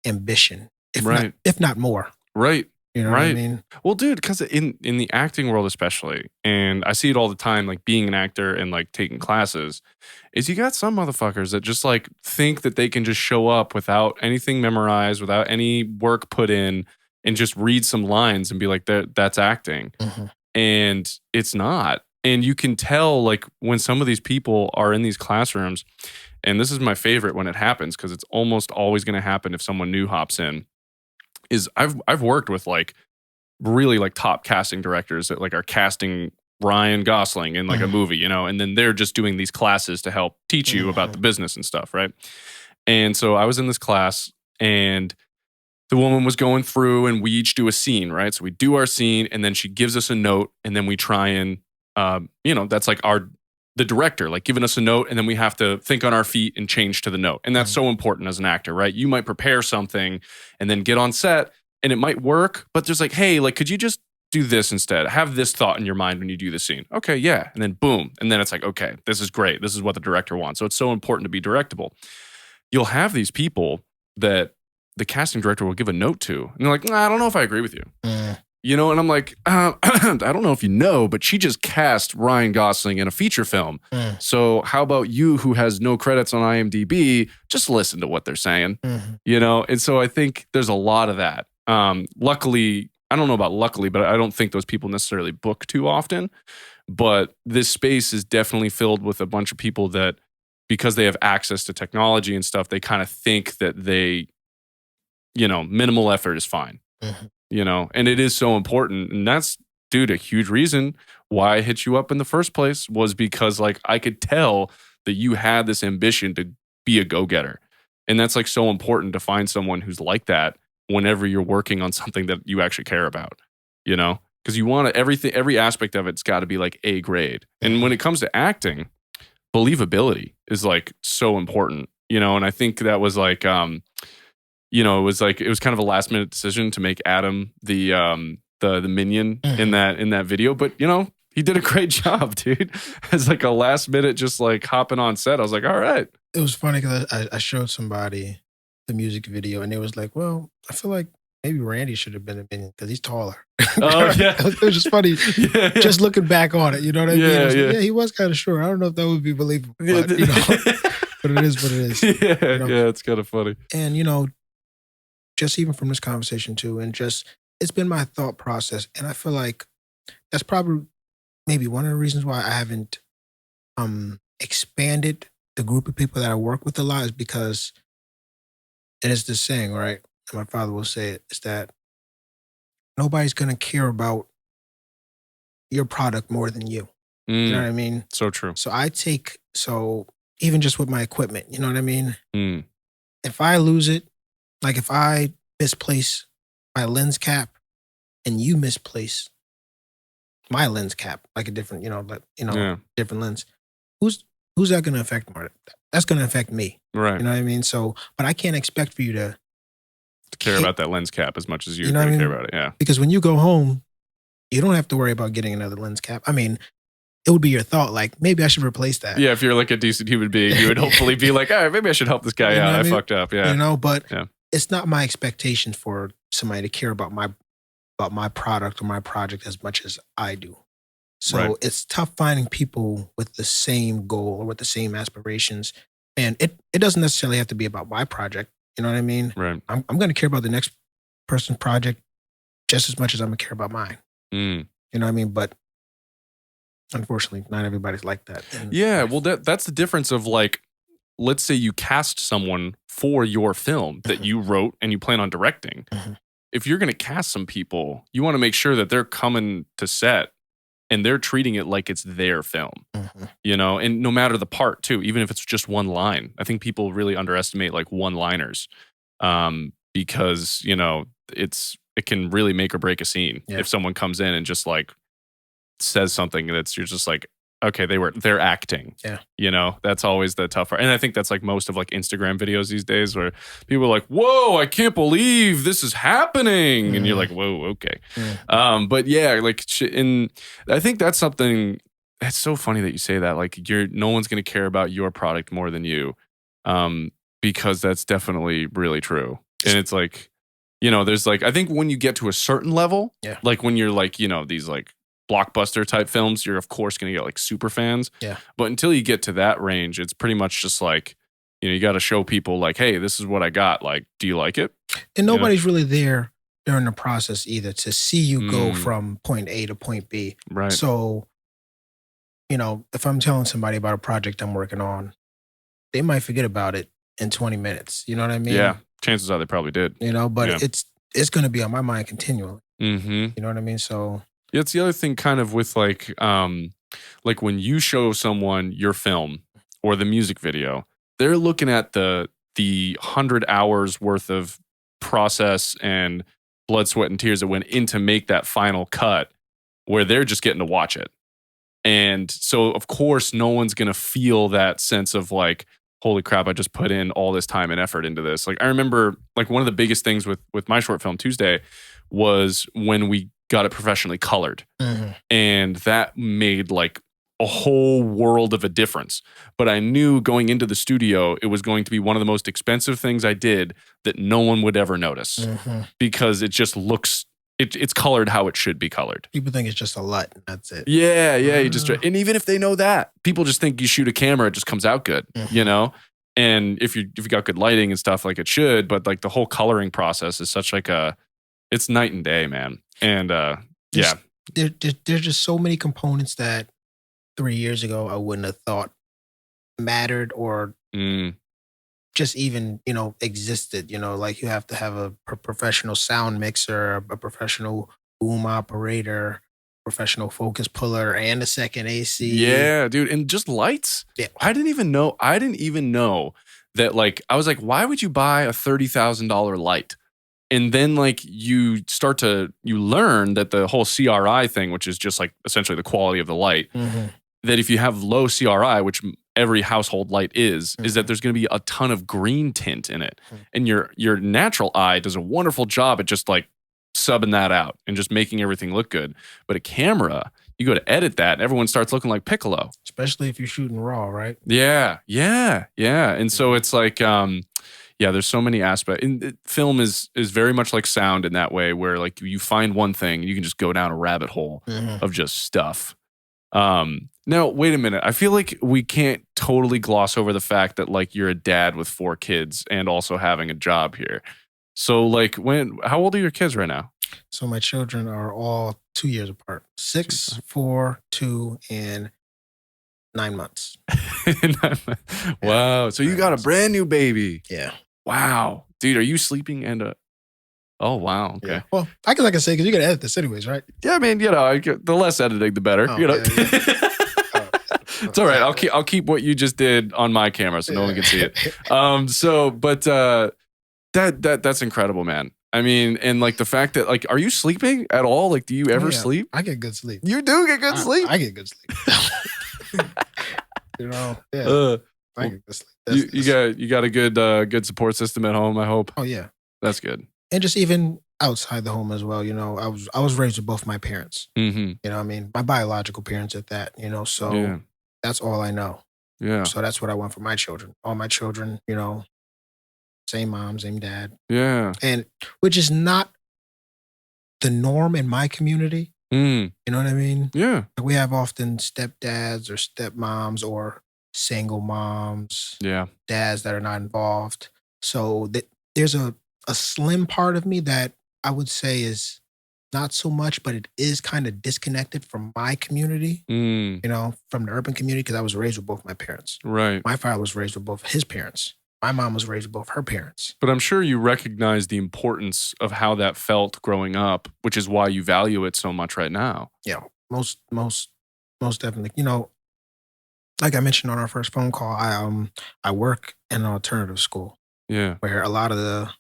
ambition, Right. if not more. Right. You know what I Right. mean? Well, dude, because in the acting world especially, and I see it all the time, like being an actor and like taking classes, is you got some motherfuckers that just like think that they can just show up without anything memorized, without any work put in, and just read some lines and be like, that's acting. Mhm. And it's not. And you can tell like when some of these people are in these classrooms, and this is my favorite when it happens because it's almost always going to happen if someone new hops in. Is I've worked with like really like top casting directors that like are casting Ryan Gosling in like a Mhm. movie, you know, and then they're just doing these classes to help teach you about the Mhm. business and stuff, right? And so I was in this class and the woman was going through and we each do a scene, right? So we do our scene and then she gives us a note and then we try and, you know, that's like the director, like giving us a note and then we have to think on our feet and change to the note. And that's Mhm. so important as an actor, right? You might prepare something and then get on set and it might work, but there's like, hey, like, could you just do this instead? Have this thought in your mind when you do the scene. Okay, yeah. And then boom. And then it's like, okay, this is great. This is what the director wants. So it's so important to be directable. You'll have these people that the casting director will give a note to. And they're like, nah, I don't know if I agree with you. Mm. You know, and I'm like, I don't know if you know, but she just cast Ryan Gosling in a feature film. Mm. So how about you, who has no credits on IMDb, just listen to what they're saying, Mhm. you know? And so I think there's a lot of that. Luckily, I don't know about luckily, but I don't think those people necessarily book too often. But this space is definitely filled with a bunch of people that, because they have access to technology and stuff, they kind of think that they, you know, minimal effort is fine, Mhm. you know, and it is so important. And that's, dude, a huge reason why I hit you up in the first place was because like I could tell that you had this ambition to be a go-getter. And that's like so important to find someone who's like that whenever you're working on something that you actually care about, you know, because you want to, every aspect of it's got to be like A grade. And when it comes to acting, believability is like so important, you know, and I think that was like, you know, it was kind of a last minute decision to make Adam the minion in Mhm. that video, but you know, he did a great job, dude. As like a last minute, just like hopping on set. I was like, all right. It was funny because I showed somebody the music video and they was like, well, I feel like maybe Randy should have been a minion because he's taller. Oh yeah. It was just funny, Yeah, yeah. just looking back on it. You know what I mean? Yeah, It was like, yeah. yeah, he was kind of short. I don't know if that would be believable, Yeah, but you know, but it is what it is. yeah, You know? yeah, it's kind of funny. And you know, just even from this conversation too, and just it's been my thought process, and I feel like that's probably maybe one of the reasons why I haven't expanded the group of people that I work with a lot is because and it's this saying, right? And my father will say it, is that nobody's gonna care about your product more than you. You know what Mm, I mean? so true. So even just with my equipment, you know what I mean? Mm, If I lose it, like if I misplace my lens cap and you misplace my lens cap, like a different, yeah, different lens, who's who's that gonna affect more? That's gonna affect me. right. You know what I mean? So, but I can't expect for you to Care about that lens cap as much as you you're know what going I to care mean? about it. Yeah. Because when you go home, you don't have to worry about getting another lens cap. I mean, it would be your thought, like, maybe I should replace that. Yeah, if you're like a decent human being, you would hopefully be like, all right, maybe I should help this guy You know out. what I I mean? fucked up. Yeah. But Yeah. it's not my expectation for somebody to care about my product or my project as much as I do. So Right. it's tough finding people with the same goal or with the same aspirations. And it doesn't necessarily have to be about my project. You know what I mean? Right. I'm going to care about the next person's project just as much as I'm going to care about mine. Mm. You know what I mean? But unfortunately, not everybody's like that. Yeah. Well, that's the difference of like, let's say you cast someone for your film that you wrote and you plan on directing. Mhm. If you're going to cast some people, you want to make sure that they're coming to set and they're treating it like it's their film, Mm-hmm. you know, and no matter the part too, even if it's just one line. I think people really underestimate like one-liners, because, you know, it can really make or break a scene Yeah. if someone comes in and just like says something that's, you're just like, okay, they're acting. Yeah. You know, that's always the tough part. And I think that's like most of like Instagram videos these days where people are like, whoa, I can't believe this is happening. And you're like, whoa, okay. But yeah, like, and I think that's something that's so funny that you say that. Like, no one's going to care about your product more than you, because that's definitely really true. And it's like, you know, there's like, I think when you get to a certain level, Yeah. like when you're like, you know, these like blockbuster type films, you're of course going to get like super fans. Yeah. But until you get to that range, it's pretty much just like, you know, you got to show people like, hey, this is what I got. Like, do you like it? And nobody's really there during the process either to see you go Mm. from point A to point B. Right. So, you know, if I'm telling somebody about a project I'm working on, they might forget about it in 20 minutes. You know what I mean? Yeah. Chances are they probably did. You know, but Yeah. it's going to be on my mind continually. Mm-hmm. You know what I mean? So yeah, it's the other thing kind of with like when you show someone your film or the music video, they're looking at the 100 hours worth of process and blood, sweat, and tears that went in to make that final cut, where they're just getting to watch it. And so, of course, no one's going to feel that sense of like, holy crap, I just put in all this time and effort into this. Like, I remember like one of the biggest things with my short film Tuesday was when we got it professionally colored. mm-hmm. And that made like a whole world of a difference. But I knew going into the studio, it was going to be one of the most expensive things I did that no one would ever notice, Mm-hmm. because it just looks, it's colored how it should be colored. People think it's just a LUT and that's it. Yeah. You just, and even if they know that, people just think you shoot a camera, it just comes out good, you know? And if you got good lighting and stuff, like it should, but like the whole coloring process is such like it's night and day, man. And there's just so many components that 3 years ago I wouldn't have thought mattered or just even, you know, existed. You know, like you have to have a professional sound mixer, a professional boom operator, professional focus puller, and a second AC. Yeah, dude. And just lights. Yeah. I didn't even know that, like, I was like, why would you buy a $30,000 light? And then like you learn that the whole CRI thing, which is just like essentially the quality of the light, that if you have low CRI, which every household light is that there's going to be a ton of green tint in it. And your natural eye does a wonderful job at just like subbing that out and just making everything look good. But a camera, you go to edit that and everyone starts looking like Piccolo. Especially if you're shooting raw, right? Yeah. And so it's like, yeah, there's so many aspects. And film is very much like sound in that way, where like you find one thing, you can just go down a rabbit hole of just stuff. Now, wait a minute. I feel like we can't totally gloss over the fact that like you're a dad with 4 kids and also having a job here. So like how old are your kids right now? So my children are all 2 years apart. 6, 4, 2, and 9 months. Wow. So you got a brand new baby. Yeah. Wow. Dude, are you sleeping oh, wow. Okay. Yeah. Well, I guess I can say, because you're going to edit this anyways, right? Yeah, I mean, you know, the less editing, the better. You know, Yeah. It's all right. I'll keep what you just did on my camera, so no one can see it. That's incredible, man. I mean, and like the fact that like, are you sleeping at all? Like, do you ever sleep? I get good sleep. You do get good sleep. I get good sleep. You know, yeah. I get good sleep. You got a good support system at home, I hope. Oh yeah, that's good. And just even outside the home as well. You know, I was raised with both my parents. Mm-hmm. You know what I mean? My biological parents at that, you know, so that's all I know. Yeah. So that's what I want for my children. All my children, you know, same mom, same dad. Yeah. And which is not the norm in my community. You know what I mean? Yeah. We have often stepdads or stepmoms or single moms. Yeah. Dads that are not involved. So there's a slim part of me that I would say is not so much, but it is kind of disconnected from my community, you know, from the urban community, because I was raised with both my parents. Right. My father was raised with both his parents. My mom was raised with both her parents. But I'm sure you recognize the importance of how that felt growing up, which is why you value it so much right now. Yeah. most definitely. Like I mentioned on our first phone call, I work in an alternative school Yeah. where a lot of the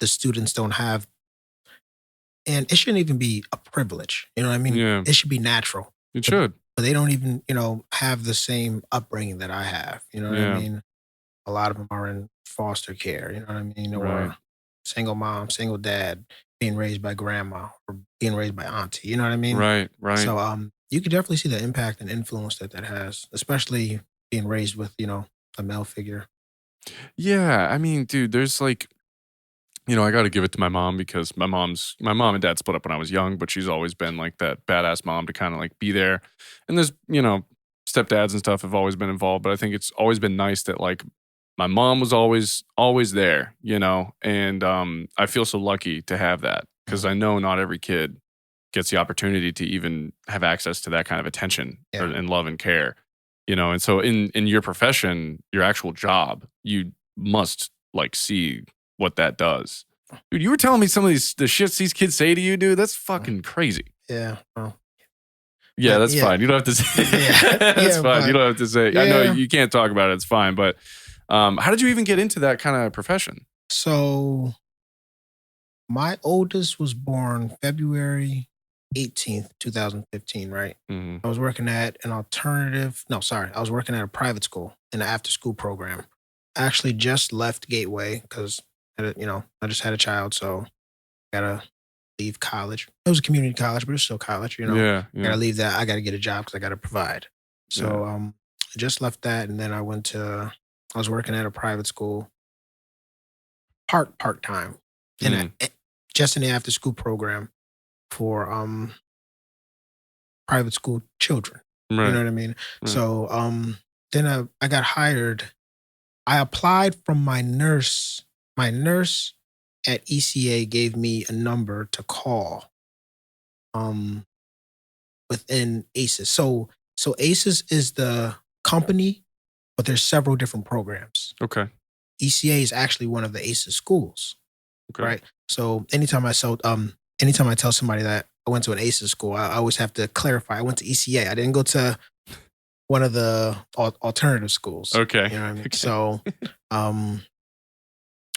students don't have, and it shouldn't even be a privilege. You know what I mean? Yeah. It should be natural, It but should. but they don't even have the same upbringing that I have. You know what I Yeah. mean? A lot of them are in foster care. You know what I mean? Right. Or single mom, single dad, being raised by grandma or being raised by auntie. You know what I mean? Right. Right. So you could definitely see the impact and influence that has, especially being raised with a male figure. Yeah. I mean, dude, there's like, I got to give it to my mom because my mom and dad split up when I was young, but she's always been like that badass mom to kind of like be there. And there's, stepdads and stuff have always been involved, but I think it's always been nice that like my mom was always there, and I feel so lucky to have that because Mhm. I know not every kid gets the opportunity to even have access to that kind of attention Yeah. and love and care, and so in your profession, your actual job, you must like see what that does. Dude, you were telling me some of the shits these kids say to you, dude. That's Mm. fucking crazy. Yeah. Yeah, But that's yeah, fine. You don't have to say. yeah, That's yeah, fine. You but don't have to say. I know yeah. you can't talk about it. It's fine. But how did you even get into that kind of profession? So my oldest was born February 18th, 2015, right? Hmm. I was working at an alternative, no, sorry, I was working at a private school in the after school program. I actually just left Gateway because, I just had a child, so gotta leave college. It was a community college, but it's still college. Yeah, yeah, Gotta leave that. I gotta get a job because I gotta provide. yeah. So, I just left that, and then I was working at a private school part time in Mm, just in the after school program for private school children. You know right, what I mean? right. So then I got hired. I applied from my nurse. My nurse at ECA gave me a number to call um within ACES. So ACES is the company, but there's several different programs. Okay, ECA is actually one of the ACES schools, okay. right? So anytime I tell somebody that I went to an ACES school, I always have to clarify. I went to ECA. I didn't go to one of the alternative schools. Okay. You know what I mean? Okay. So um,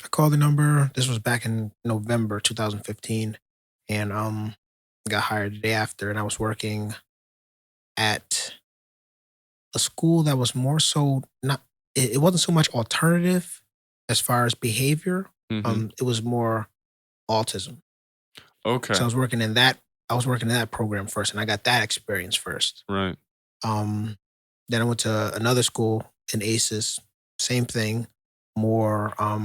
I called the number. This was back in November 2015, and got hired the day after. And I was working at a school that was more so not. It wasn't so much alternative as far as behavior. Hmm. It was more autism. So Okay. I was working in that program first, and I got that experience first. Right. Um, then I went to another school in ACES, same thing, more I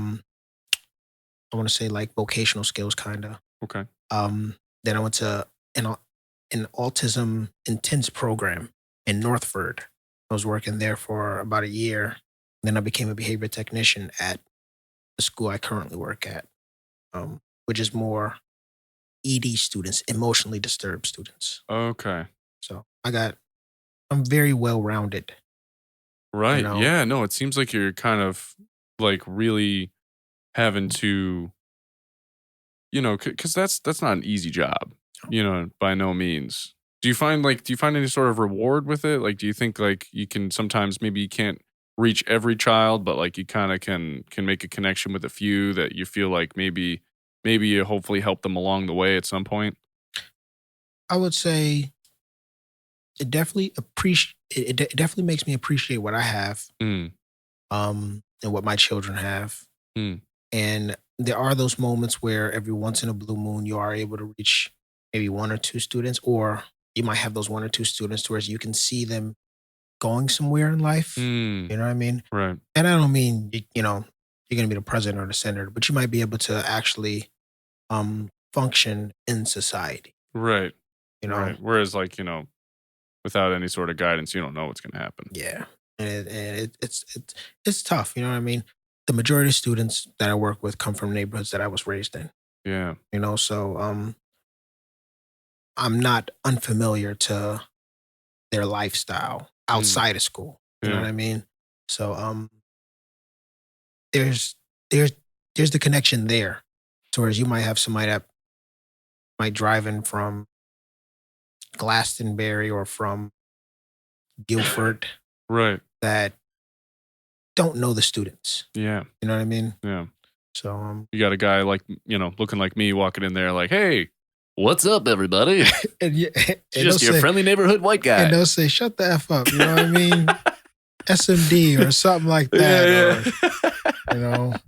want to say like vocational skills kind of. Okay. Then I went to an autism intense program in Northford. I was working there for about a year. Then I became a behavior technician at the school I currently work at, which is more ED students, emotionally disturbed students. Okay. So I'm very well rounded, you Right. know. Yeah. No, it seems like you're kind of like really having to, because that's not an easy job, by no means. Do you find any sort of reward with it? Like, do you think like you can sometimes maybe you can't reach every child, but like you kind of can make a connection with a few that you feel like maybe you hopefully help them along the way at some point? I would say it definitely makes me appreciate what I have, Mm, and what my children have. mm, And there are those moments where every once in a blue moon you are able to reach maybe one or two students, or you might have those one or two students to where you can see them going somewhere in life. mm. You know what I mean? Right. And I don't mean you're gonna be the president or the senator, but you might be able to actually function in society. Right. You know? Right. Whereas like, without any sort of guidance, you don't know what's gonna happen. Yeah, and it's tough. You know what I mean? The majority of students that I work with come from neighborhoods that I was raised in. Yeah. So I'm not unfamiliar to their lifestyle Mm, outside of school. You know what yeah. I mean? So there's there's there's the connection there. To whereas you might have somebody that might drive in from Glastonbury or from Guilford Right. that don't know the students. Yeah. You know what I mean? Yeah. So You got a guy like, looking like me walking in there like, hey, what's up, everybody? and Just your friendly neighborhood white guy. And they'll say, shut the F up. You know what I mean? SMD or something like that. Yeah. Or,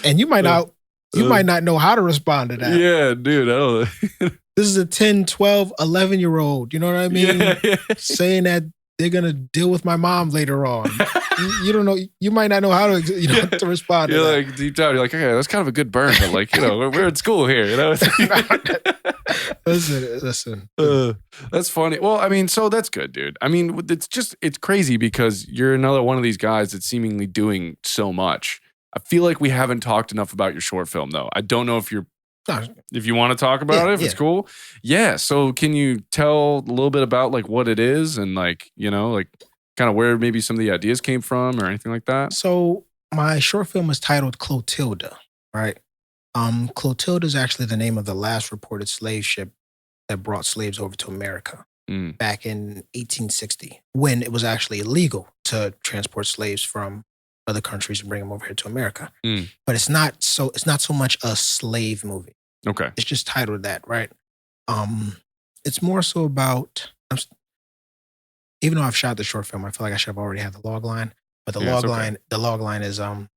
and you might not know how to respond to that. Yeah, dude. I don't know. This is a 10, 12, 11-year-old. You know what I mean? Yeah. Saying that they're going to deal with my mom later on. You don't know. You might not know how to, to respond to that. You're like, deep down, you're like, okay, that's kind of a good burn, but like, we're in school here, Listen. That's funny. Well, I mean, so that's good, dude. I mean, it's crazy because you're another one of these guys that's seemingly doing so much. I feel like we haven't talked enough about your short film, though. I don't know if you want to talk about it, if it's cool. Yeah. So can you tell a little bit about like what it is and like, kind of where maybe some of the ideas came from or anything like that? So my short film is titled Clotilda, right? Clotilda is actually the name of the last reported slave ship that brought slaves over to America back in 1860, when it was actually illegal to transport slaves from other countries and bring them over here to America. But it's not so much a slave movie. Okay. It's just titled that, right? It's more so about, even though I've shot the short film, I feel like I should have already had the log line. But the log line is a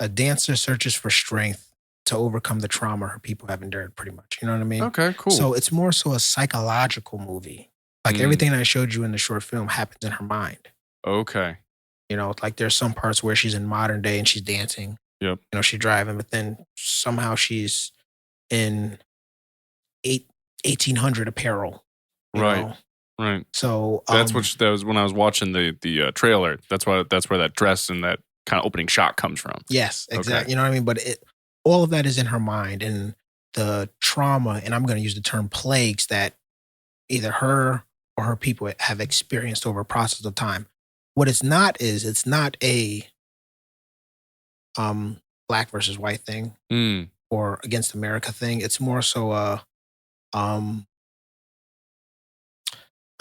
dancer searches for strength to overcome the trauma her people have endured, pretty much. You know what I mean? Okay, cool. So it's more so a psychological movie. Like everything I showed you in the short film happens in her mind. Okay. Like there's some parts where she's in modern day and she's dancing. Yep. She's driving, but then somehow she's in 1800 apparel. Right. Right. So that was when I was watching the trailer. That's where that dress and that kind of opening shot comes from. Yes, exactly. Okay. You know what I mean? But all of that is in her mind, and the trauma, and I'm going to use the term plagues, that either her or her people have experienced over a process of time. What it's not a black versus white thing or against America thing. It's more so I'm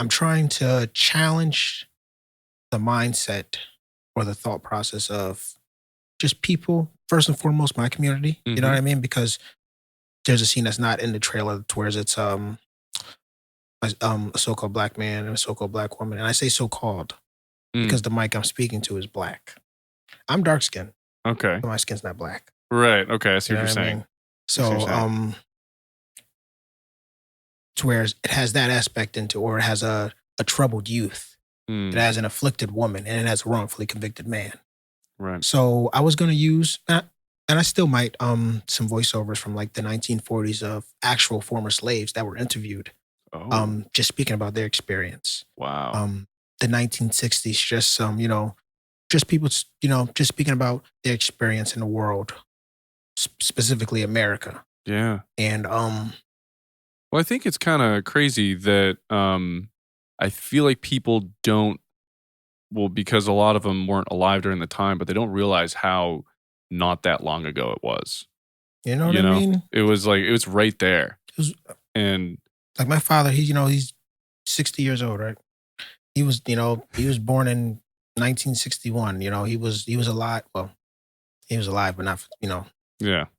trying to challenge the mindset or the thought process of just people, first and foremost, my community. You know what I mean? Because there's a scene that's not in the trailer whereas it's a so-called black man and a so-called black woman. And I say so-called because the mic I'm speaking to is black. I'm dark-skinned. Okay. But my skin's not black. Right. Okay. I see what you're saying. I mean? So, to where it has that aspect or it has a troubled youth. It has an afflicted woman, and it has a wrongfully convicted man. Right. So I was going to use, and I still might, some voiceovers from like the 1940s of actual former slaves that were interviewed. Just speaking about their experience. Wow. The 1960s, just just people, just speaking about their experience in the world, specifically America. Yeah. And well, I think it's kind of crazy that I feel like people don't, because a lot of them weren't alive during the time, but they don't realize how not that long ago it was. You know what I mean? It was right there. And like my father, he's 60 years old, right? He was born in 1961. He was alive. Well, he was alive, but not,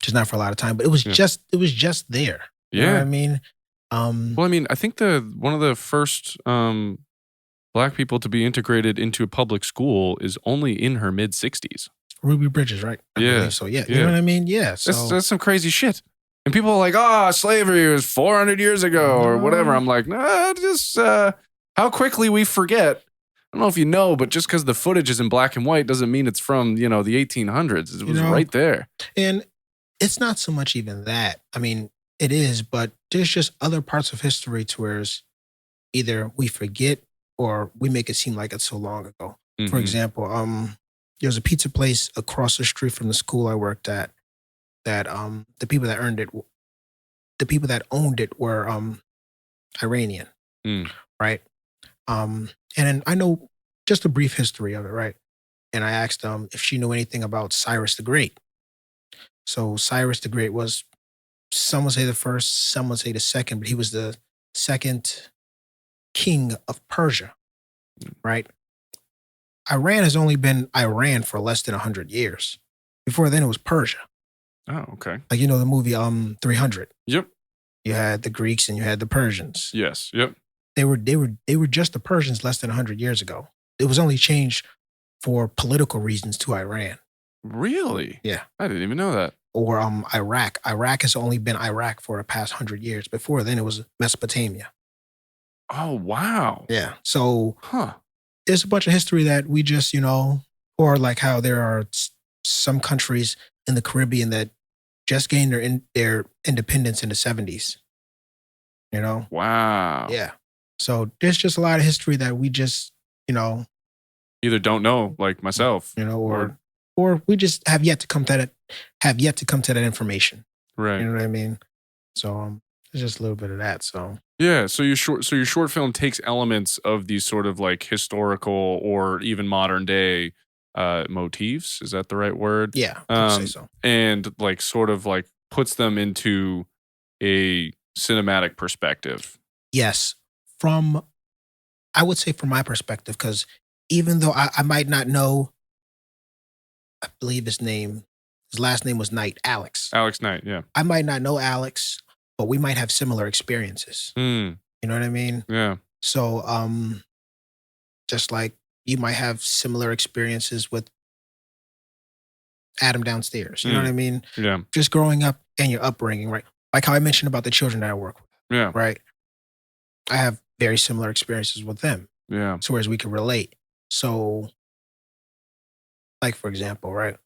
just not for a lot of time. But it was just there. You know what I mean? Well, I mean, I think one of the first black people to be integrated into a public school is only in her mid 60s. Ruby Bridges, right? I believe so yeah. You know what I mean? Yeah. So that's some crazy shit. And people are like, slavery was 400 years ago or whatever. I'm like, nah, just how quickly we forget. I don't know if you know, but just because the footage is in black and white doesn't mean it's from, the 1800s. It was right there. And it's not so much even that. I mean, it is, but there's just other parts of history to where either we forget or we make it seem like it's so long ago. For example, there's a pizza place across the street from the school I worked at that the people that owned it were Iranian, right? And then I know just a brief history of it, right? And I asked if she knew anything about Cyrus the Great. So Cyrus the Great was, some would say the first, some would say the second, but he was the second king of Persia, right? Iran has only been Iran for less than 100 years. Before then, it was Persia. Oh, okay. Like, you know, the movie 300. Yep. You had the Greeks and you had the Persians. Yes. Yep. They were just the Persians less than 100 years ago. It was only changed for political reasons to Iran. Really? Yeah. I didn't even know that. Or Iraq. Iraq has only been Iraq for the past 100 years. Before then, it was Mesopotamia. Oh, wow. Yeah. So Huh. there's a bunch of history that we just, you know, or like how there are some countries in the Caribbean that just gained their independence in the 70s. You know? Wow. Yeah. So there's just a lot of history that we just, you know, Either don't know, like myself. you know, or we just have yet to come to that information. Right. You know what I mean? So there's just a little bit of that. So yeah, so your short film takes elements of these sort of like historical or even modern day motifs. Is that the right word? yeah, I would say so. And like sort of like puts them into a cinematic perspective. Yes. I would say from my perspective, because even though I might not know, I believe his last name was Knight, Alex. Alex Knight, yeah. I might not know Alex, but we might have similar experiences. Mm, You know what I mean? yeah. So just like you might have similar experiences with Adam downstairs. You know what I mean? Yeah. Just growing up and your upbringing, right? Like how I mentioned about the children that I work with. Yeah. Right. I have very similar experiences with them. Yeah. So whereas we can relate. So like for example, right?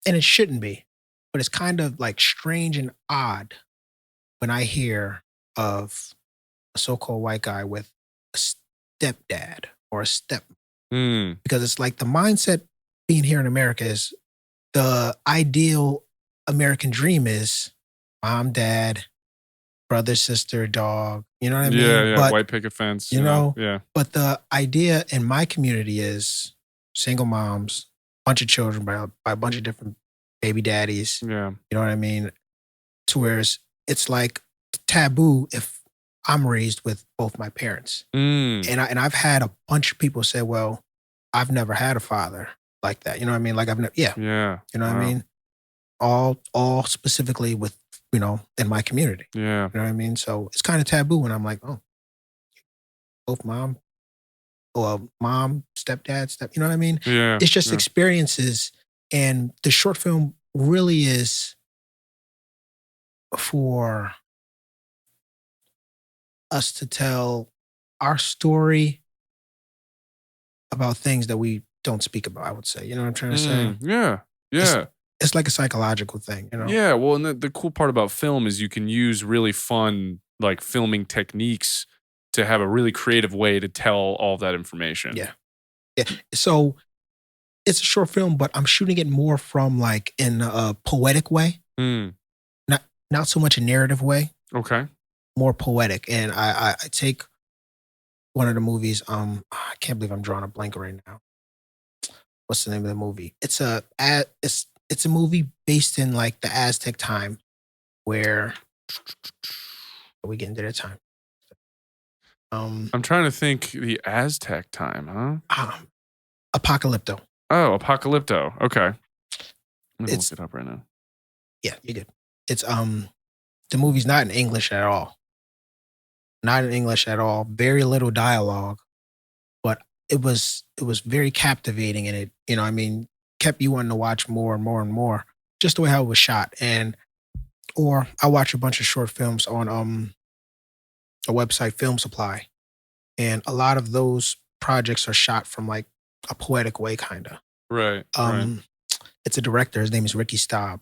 And it shouldn't be, but it's kind of like strange and odd when I hear of a so-called white guy with a stepdad or a step, because it's like the mindset being here in America is the ideal American dream is mom, dad, brother, sister, dog. You know what I mean? Yeah, But, white picket fence. you know, yeah. but the idea in my community is single moms, bunch of children by a bunch of different baby daddies. Yeah. You know what I mean? To whereas it's like taboo if I'm raised with both my parents. And I've had a bunch of people say, well, I've never had a father like that. You know what I mean? Like I've never, yeah. Yeah. You know what I mean? All specifically with, you know, in my community. Yeah. You know what I mean? So it's kind of taboo when I'm like, oh, both mom, stepdad, you know what I mean? Yeah. It's just experiences. And the short film really is for us to tell our story about things that we don't speak about, I would say. You know what I'm trying to say? Yeah. Yeah. It's like a psychological thing, you know? Yeah, well, and the cool part about film is you can use really fun, like, filming techniques to have a really creative way to tell all that information. Yeah. Yeah. So it's a short film, but I'm shooting it more from like in a poetic way, not so much a narrative way, Okay. more poetic. And I take one of the movies. I can't believe I'm drawing a blank right now. What's the name of the movie? It's a movie based in like the Aztec time, where are we getting to that time? I'm trying to think the Aztec time, huh? Apocalypto. Oh, Apocalypto. Okay. I'm gonna It's- look it up right now. Yeah, you good. It's the movie's not in English at all. Not in English at all. Very little dialogue, but it was very captivating, and it, you know, I mean, kept you wanting to watch more and more and more. Just the way how it was shot. And or I watch a bunch of short films on a website, Film Supply, and a lot of those projects are shot from like a poetic way, kind of. Right. Right. It's a director. His name is Ricky Staub.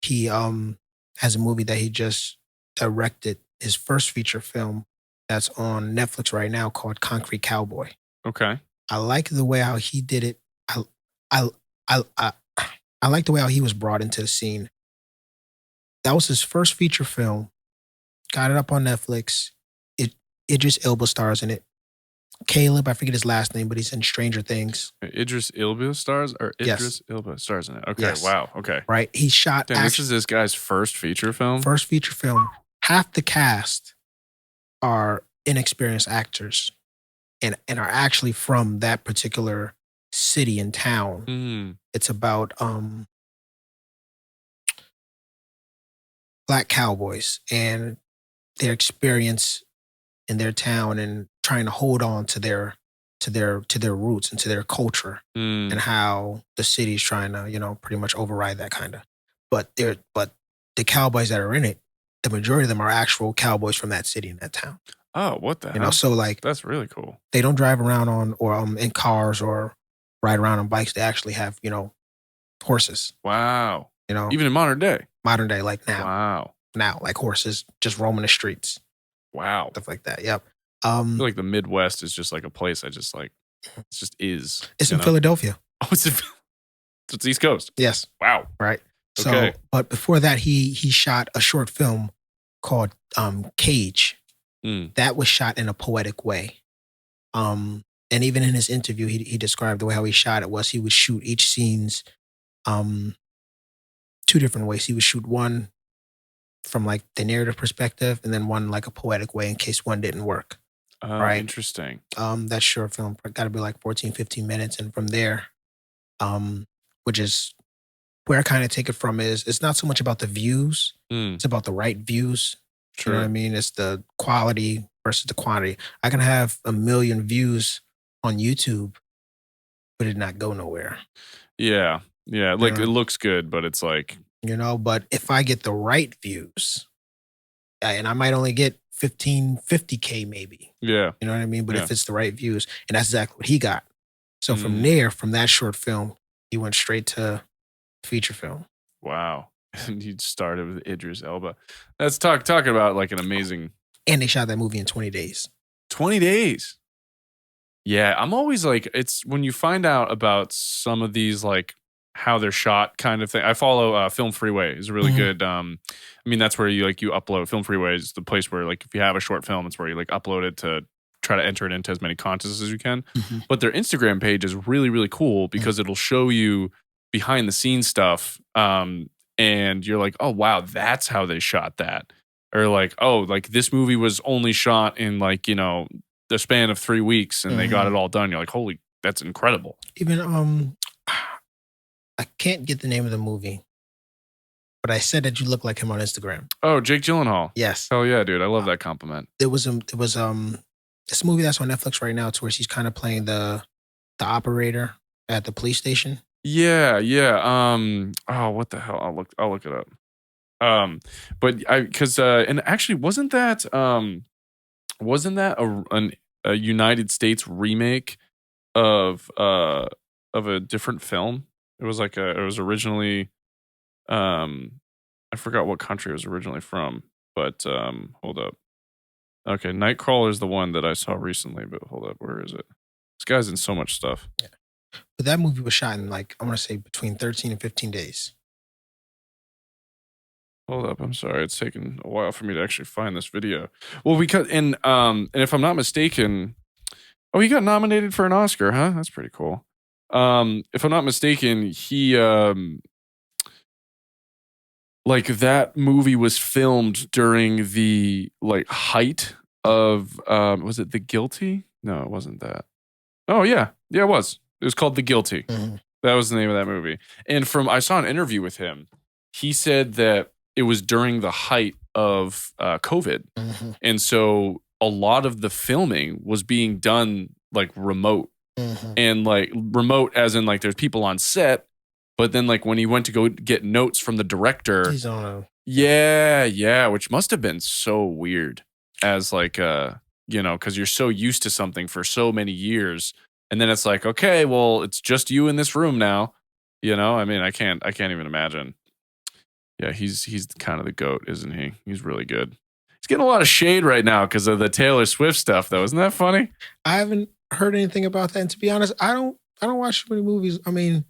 He has a movie that he just directed, his first feature film that's on Netflix right now called Concrete Cowboy. Okay. I like the way how he did it. I like the way how he was brought into the scene. That was his first feature film. Got it up on Netflix. Idris Elba stars in it. Caleb, I forget his last name, but he's in Stranger Things. Idris Elba stars, or Idris Elba stars in it. Okay. Yes. Wow. Okay. Right? He shot. Damn, this is this guy's first feature film. First feature film. Half the cast are inexperienced actors and are actually from that particular city and town. Mm. It's about black cowboys and their experience in their town and trying to hold on to their roots and to their culture, and Mm. how the city's trying to, pretty much override that kind of. But the cowboys that are in it, the majority of them are actual cowboys from that city and that town. Oh, what the hell? So like That's really cool. they don't drive around on or in cars or ride around on bikes. They actually have, horses, Wow. you know, Even in modern day. modern day, like now. Wow. Now, like horses just roaming the streets, Wow. stuff like that. Yep. I feel like the Midwest is just like a place I just like. It just is. It's in Philadelphia. Oh, it's East Coast. Yes. Wow. Right. So, Okay. but before that, he shot a short film called Cage. Mm. That was shot in a poetic way. And even in his interview, he described the way how he shot it was he would shoot each scenes two different ways. He would shoot one from like the narrative perspective, and then one like a poetic way in case one didn't work. Oh, Right. interesting. That short film got to be like 14, 15 minutes. And from there, which is where I kind of take it from, is it's not so much about the views, Mm. it's about the right views. You know what I True. mean? It's the quality versus the quantity. I can have 1 million views on YouTube, but it not go nowhere. Yeah. Yeah. Like Yeah. it looks good, but it's like, But if I get the right views, and I might only get 50K maybe, yeah. you know what I mean? But Yeah. if it's the right views, and that's exactly what he got. So from Mm. there, from that short film, he went straight to feature film. Wow. And you started with Idris Elba. That's talking about like an amazing And they shot that movie in 20 days. 20 days. Yeah, I'm always like, it's when you find out about some of these, like how they're shot kind of thing. I follow Film Freeway is really Mhm. good. I mean, that's where you upload. Film Freeway is the place where like if you have a short film, it's where you like upload it to try to enter it into as many contests as you can. Mhm. But their Instagram page is really, really cool because it'll show you behind the scenes stuff. And you're like, oh wow, that's how they shot that. Or like, oh, like this movie was only shot in like, the span of 3 weeks and they got it all done. You're like, holy, that's incredible. Even I can't get the name of the movie, but I said that you look like him on Instagram. Oh, Jake Gyllenhaal. Yes. Hell yeah, dude. I love that compliment. There was this movie that's on Netflix right now, to where she's kind of playing the operator at the police station. Yeah, yeah. Oh, what the hell? I'll look it up. And actually wasn't that a United States remake of a different film? It was originally I forgot what country it was originally from, but hold up. Okay, Nightcrawler is the one that I saw recently, but hold up, where is it? This guy's in so much stuff. Yeah. But that movie was shot in like, I want to say between 13 and 15 days. Hold up, I'm sorry. It's taken a while for me to actually find this video. Well, because and if I'm not mistaken, oh, he got nominated for an Oscar, huh? That's pretty cool. If I'm not mistaken, he like that movie was filmed during the like height of was it The Guilty? No, it wasn't that. Oh yeah. Yeah, it was. It was called The Guilty. Mhm. That was the name of that movie. And I saw an interview with him. He said that it was during the height of COVID. Mhm. And so a lot of the filming was being done like remote. Mhm. And like remote as in like there's people on set, but then like when he went to go get notes from the director, He's on a yeah, which must have been so weird as like because you're so used to something for so many years, and then it's like, okay, well, it's just you in this room now. I mean, I can't even imagine. Yeah, he's kind of the GOAT, isn't he? He's really good. He's getting a lot of shade right now because of the Taylor Swift stuff, though. Isn't that funny? I haven't heard anything about that. And to be honest, I don't watch too many movies. I mean,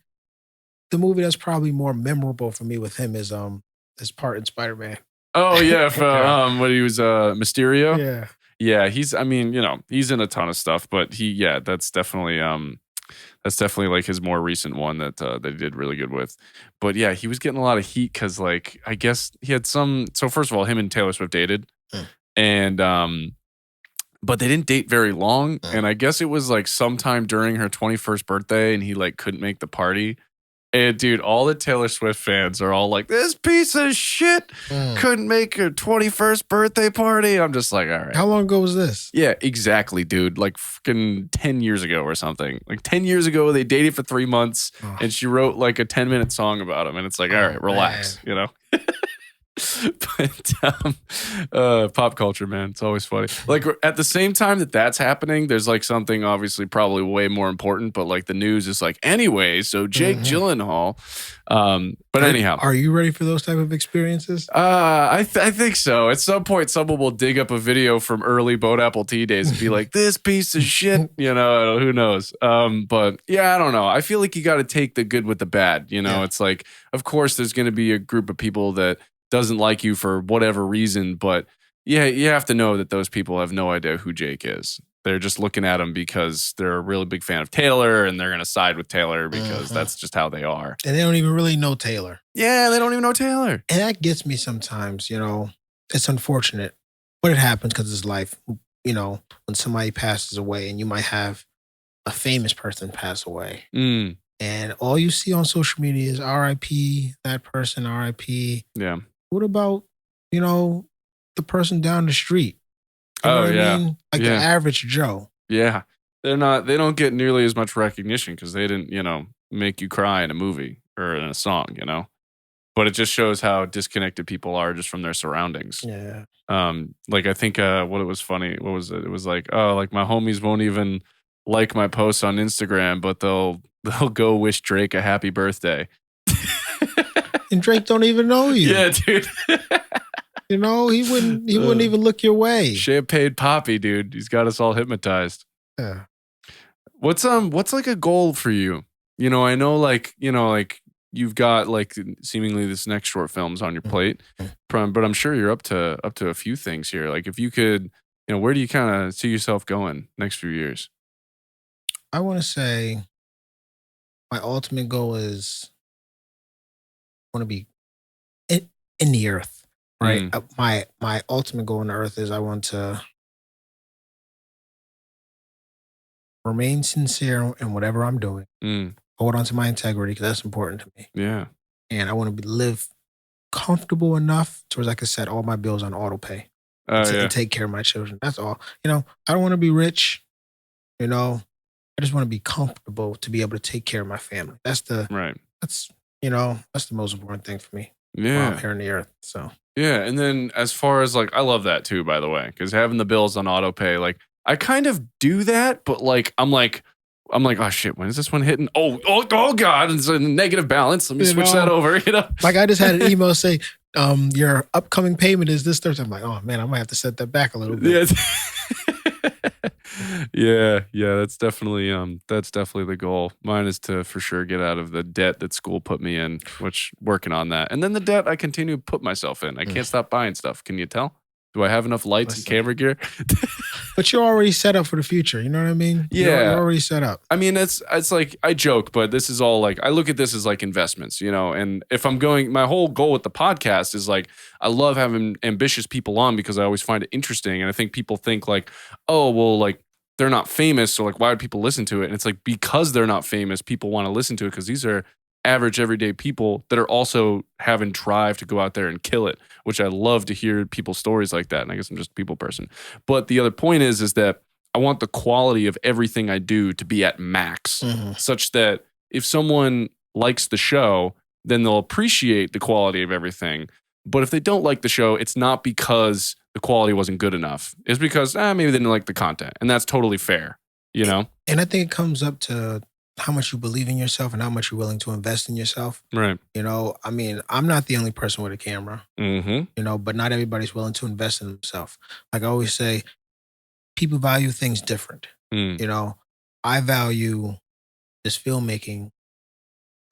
the movie that's probably more memorable for me with him is his part in Spider-Man. Oh yeah, when he was Mysterio. Yeah. Yeah, he's in a ton of stuff, but that's definitely like his more recent one that he did really good with. But yeah, he was getting a lot of heat because like I guess he had so first of all, him and Taylor Swift dated. Mm. And but they didn't date very long. And I guess it was like sometime during her 21st birthday and he like couldn't make the party. And dude, all the Taylor Swift fans are all like, this piece of shit couldn't make her 21st birthday party. I'm just like, all right. How long ago was this? Yeah, exactly, dude. Like fucking 10 years ago or something. Like 10 years ago, they dated for 3 months and she wrote like a 10-minute song about him. And it's like, all right, relax, you know? But pop culture, man, it's always funny. Like at the same time that that's happening, there's like something obviously probably way more important, but like the news is like, anyway, so Jake Gyllenhaal. But anyhow, are you ready for those type of experiences? I think so. At some point, someone will dig up a video from early Boat Apple Tea days and be like, this piece of shit, you know, who knows? But yeah, I don't know. I feel like you got to take the good with the bad. You know, it's like, of course, there's going to be a group of people that doesn't like you for whatever reason, but yeah, you have to know that those people have no idea who Jake is. They're just looking at him because they're a really big fan of Taylor and they're going to side with Taylor because that's just how they are. And they don't even really know Taylor. Yeah, they don't even know Taylor. And that gets me sometimes, you know. It's unfortunate, but it happens because it's life. You know, when somebody passes away and you might have a famous person pass away. And all you see on social media is RIP, that person, RIP. Yeah. What about, you know, the person down the street? You know what I mean? Like the average Joe. Yeah. They don't get nearly as much recognition because they didn't, you know, make you cry in a movie or in a song, you know? But it just shows how disconnected people are just from their surroundings. Yeah. Like I think what it was funny, what was it? It was like, oh, like my homies won't even like my posts on Instagram, but they'll go wish Drake a happy birthday. And Drake don't even know you. Yeah, dude. You know, he wouldn't even look your way. Champagne Poppy, dude. He's got us all hypnotized. Yeah. What's like a goal for you? You know, I know like, you know, like you've got like seemingly this next short film's on your plate, but I'm sure you're up to a few things here. Like if you could, you know, where do you kind of see yourself going next few years? I want to say my ultimate goal is I want to be in the earth, right? My ultimate goal in the earth is I want to remain sincere in whatever I'm doing. Hold on to my integrity because that's important to me. Yeah. And I want to live comfortable enough towards I can set all my bills on auto pay and take care of my children. That's all. You know, I don't want to be rich. You know, I just want to be comfortable to be able to take care of my family. That's the most important thing for me. Yeah. While I'm here on the earth. So yeah. And then as far as like, I love that too, by the way, because having the bills on auto pay, like I kind of do that, but like I'm like, oh shit, when is this one hitting? Oh God, it's a negative balance. Let me switch that over, you know? Like I just had an email say, your upcoming payment is this Thursday. I'm like, oh man, I might have to set that back a little bit. Yeah. That's definitely the goal. Mine is to for sure get out of the debt that school put me in, which working on that. And then the debt I continue to put myself in. I can't stop buying stuff. Can you tell? Do I have enough lights and camera gear? But you're already set up for the future. You know what I mean? Yeah. You're already set up. I mean, it's like, I joke, but this is all like, I look at this as like investments, you know? And if I'm going, my whole goal with the podcast is like, I love having ambitious people on because I always find it interesting. And I think people think like, oh, well, like, they're not famous. So like, why would people listen to it? And it's like, because they're not famous, people want to listen to it because these are average everyday people that are also having drive to go out there and kill it, which I love to hear people's stories like that. And I guess I'm just a people person. But the other point is that I want the quality of everything I do to be at max, such that if someone likes the show, then they'll appreciate the quality of everything. But if they don't like the show, it's not because the quality wasn't good enough. It's because maybe they didn't like the content. And that's totally fair, you know? And I think it comes up to how much you believe in yourself and how much you're willing to invest in yourself. Right. You know, I mean, I'm not the only person with a camera, you know, but not everybody's willing to invest in themselves. Like I always say, people value things different. You know, I value this filmmaking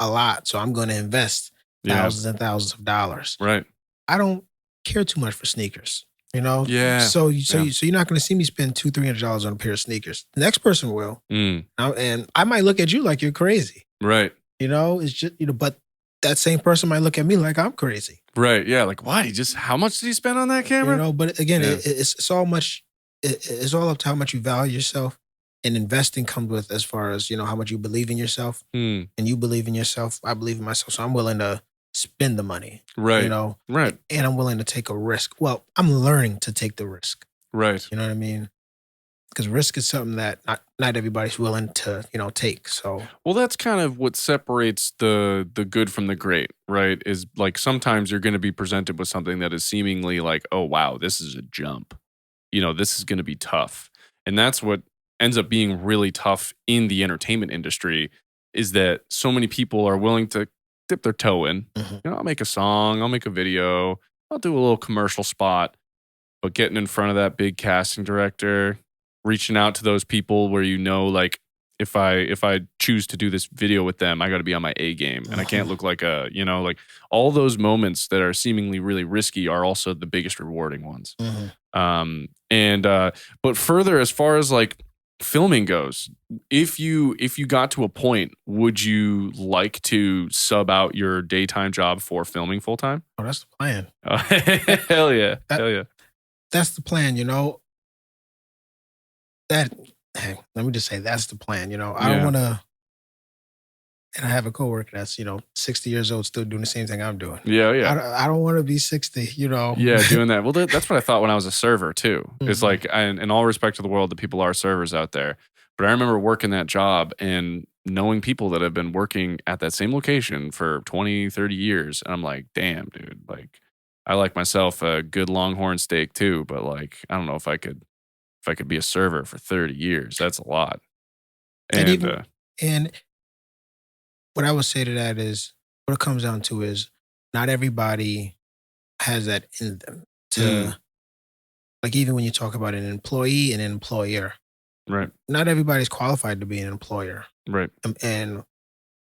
a lot. So I'm going to invest thousands and thousands of dollars. Right. I don't care too much for sneakers. You know, So you're not going to see me spend $200-$300 on a pair of sneakers. The next person will, and I might look at you like you're crazy. Right. You know, it's just but that same person might look at me like I'm crazy. Right. Yeah. Like, why? How much did he spend on that camera? You know, but again, it's all much. it's all up to how much you value yourself, and investing comes with as far as how much you believe in yourself, Hmm. and you believe in yourself. I believe in myself, so I'm willing to spend the money. You Right. know, Right. and I'm willing to take a risk. Well, I'm learning to take the risk. Right. You know what I mean? Because risk is something that not everybody's willing to take. So Well, that's kind of what separates the good from the great, right? Is like sometimes you're going to be presented with something that is seemingly like, oh wow, this is a jump. This is going to be tough. And that's what ends up being really tough in the entertainment industry is that so many people are willing to dip their toe in. mhm. I'll make a song, I'll make a video, I'll do a little commercial spot, but getting in front of that big casting director, reaching out to those people where like if I choose to do this video with them, I got to be on my A game and I can't look like like all those moments that are seemingly really risky are also the biggest rewarding ones. Mhm. But further, as far as like filming goes, if you got to a point, would you like to sub out your daytime job for filming full time? Oh, that's the plan. Hell yeah. That, Hell yeah. that's the plan. That hey, let me just say that's the plan. I don't Yeah. want to. And I have a coworker that's 60 years old, still doing the same thing I'm doing. Yeah. Yeah. I don't want to be 60. Yeah, doing that. Well, that's what I thought when I was a server too. It's Mhm. like, in all respect to the world, the people are servers out there. But I remember working that job and knowing people that have been working at that same location for 20, 30 years. And I'm like, damn, dude, like I like myself a good longhorn steak too, but like, I don't know if I could be a server for 30 years. That's a lot. And And even and what I would say to that is what it comes down to is not everybody has that in them mm, to like even when you talk about an employee and an employer, right, not everybody's qualified to be an employer. right. And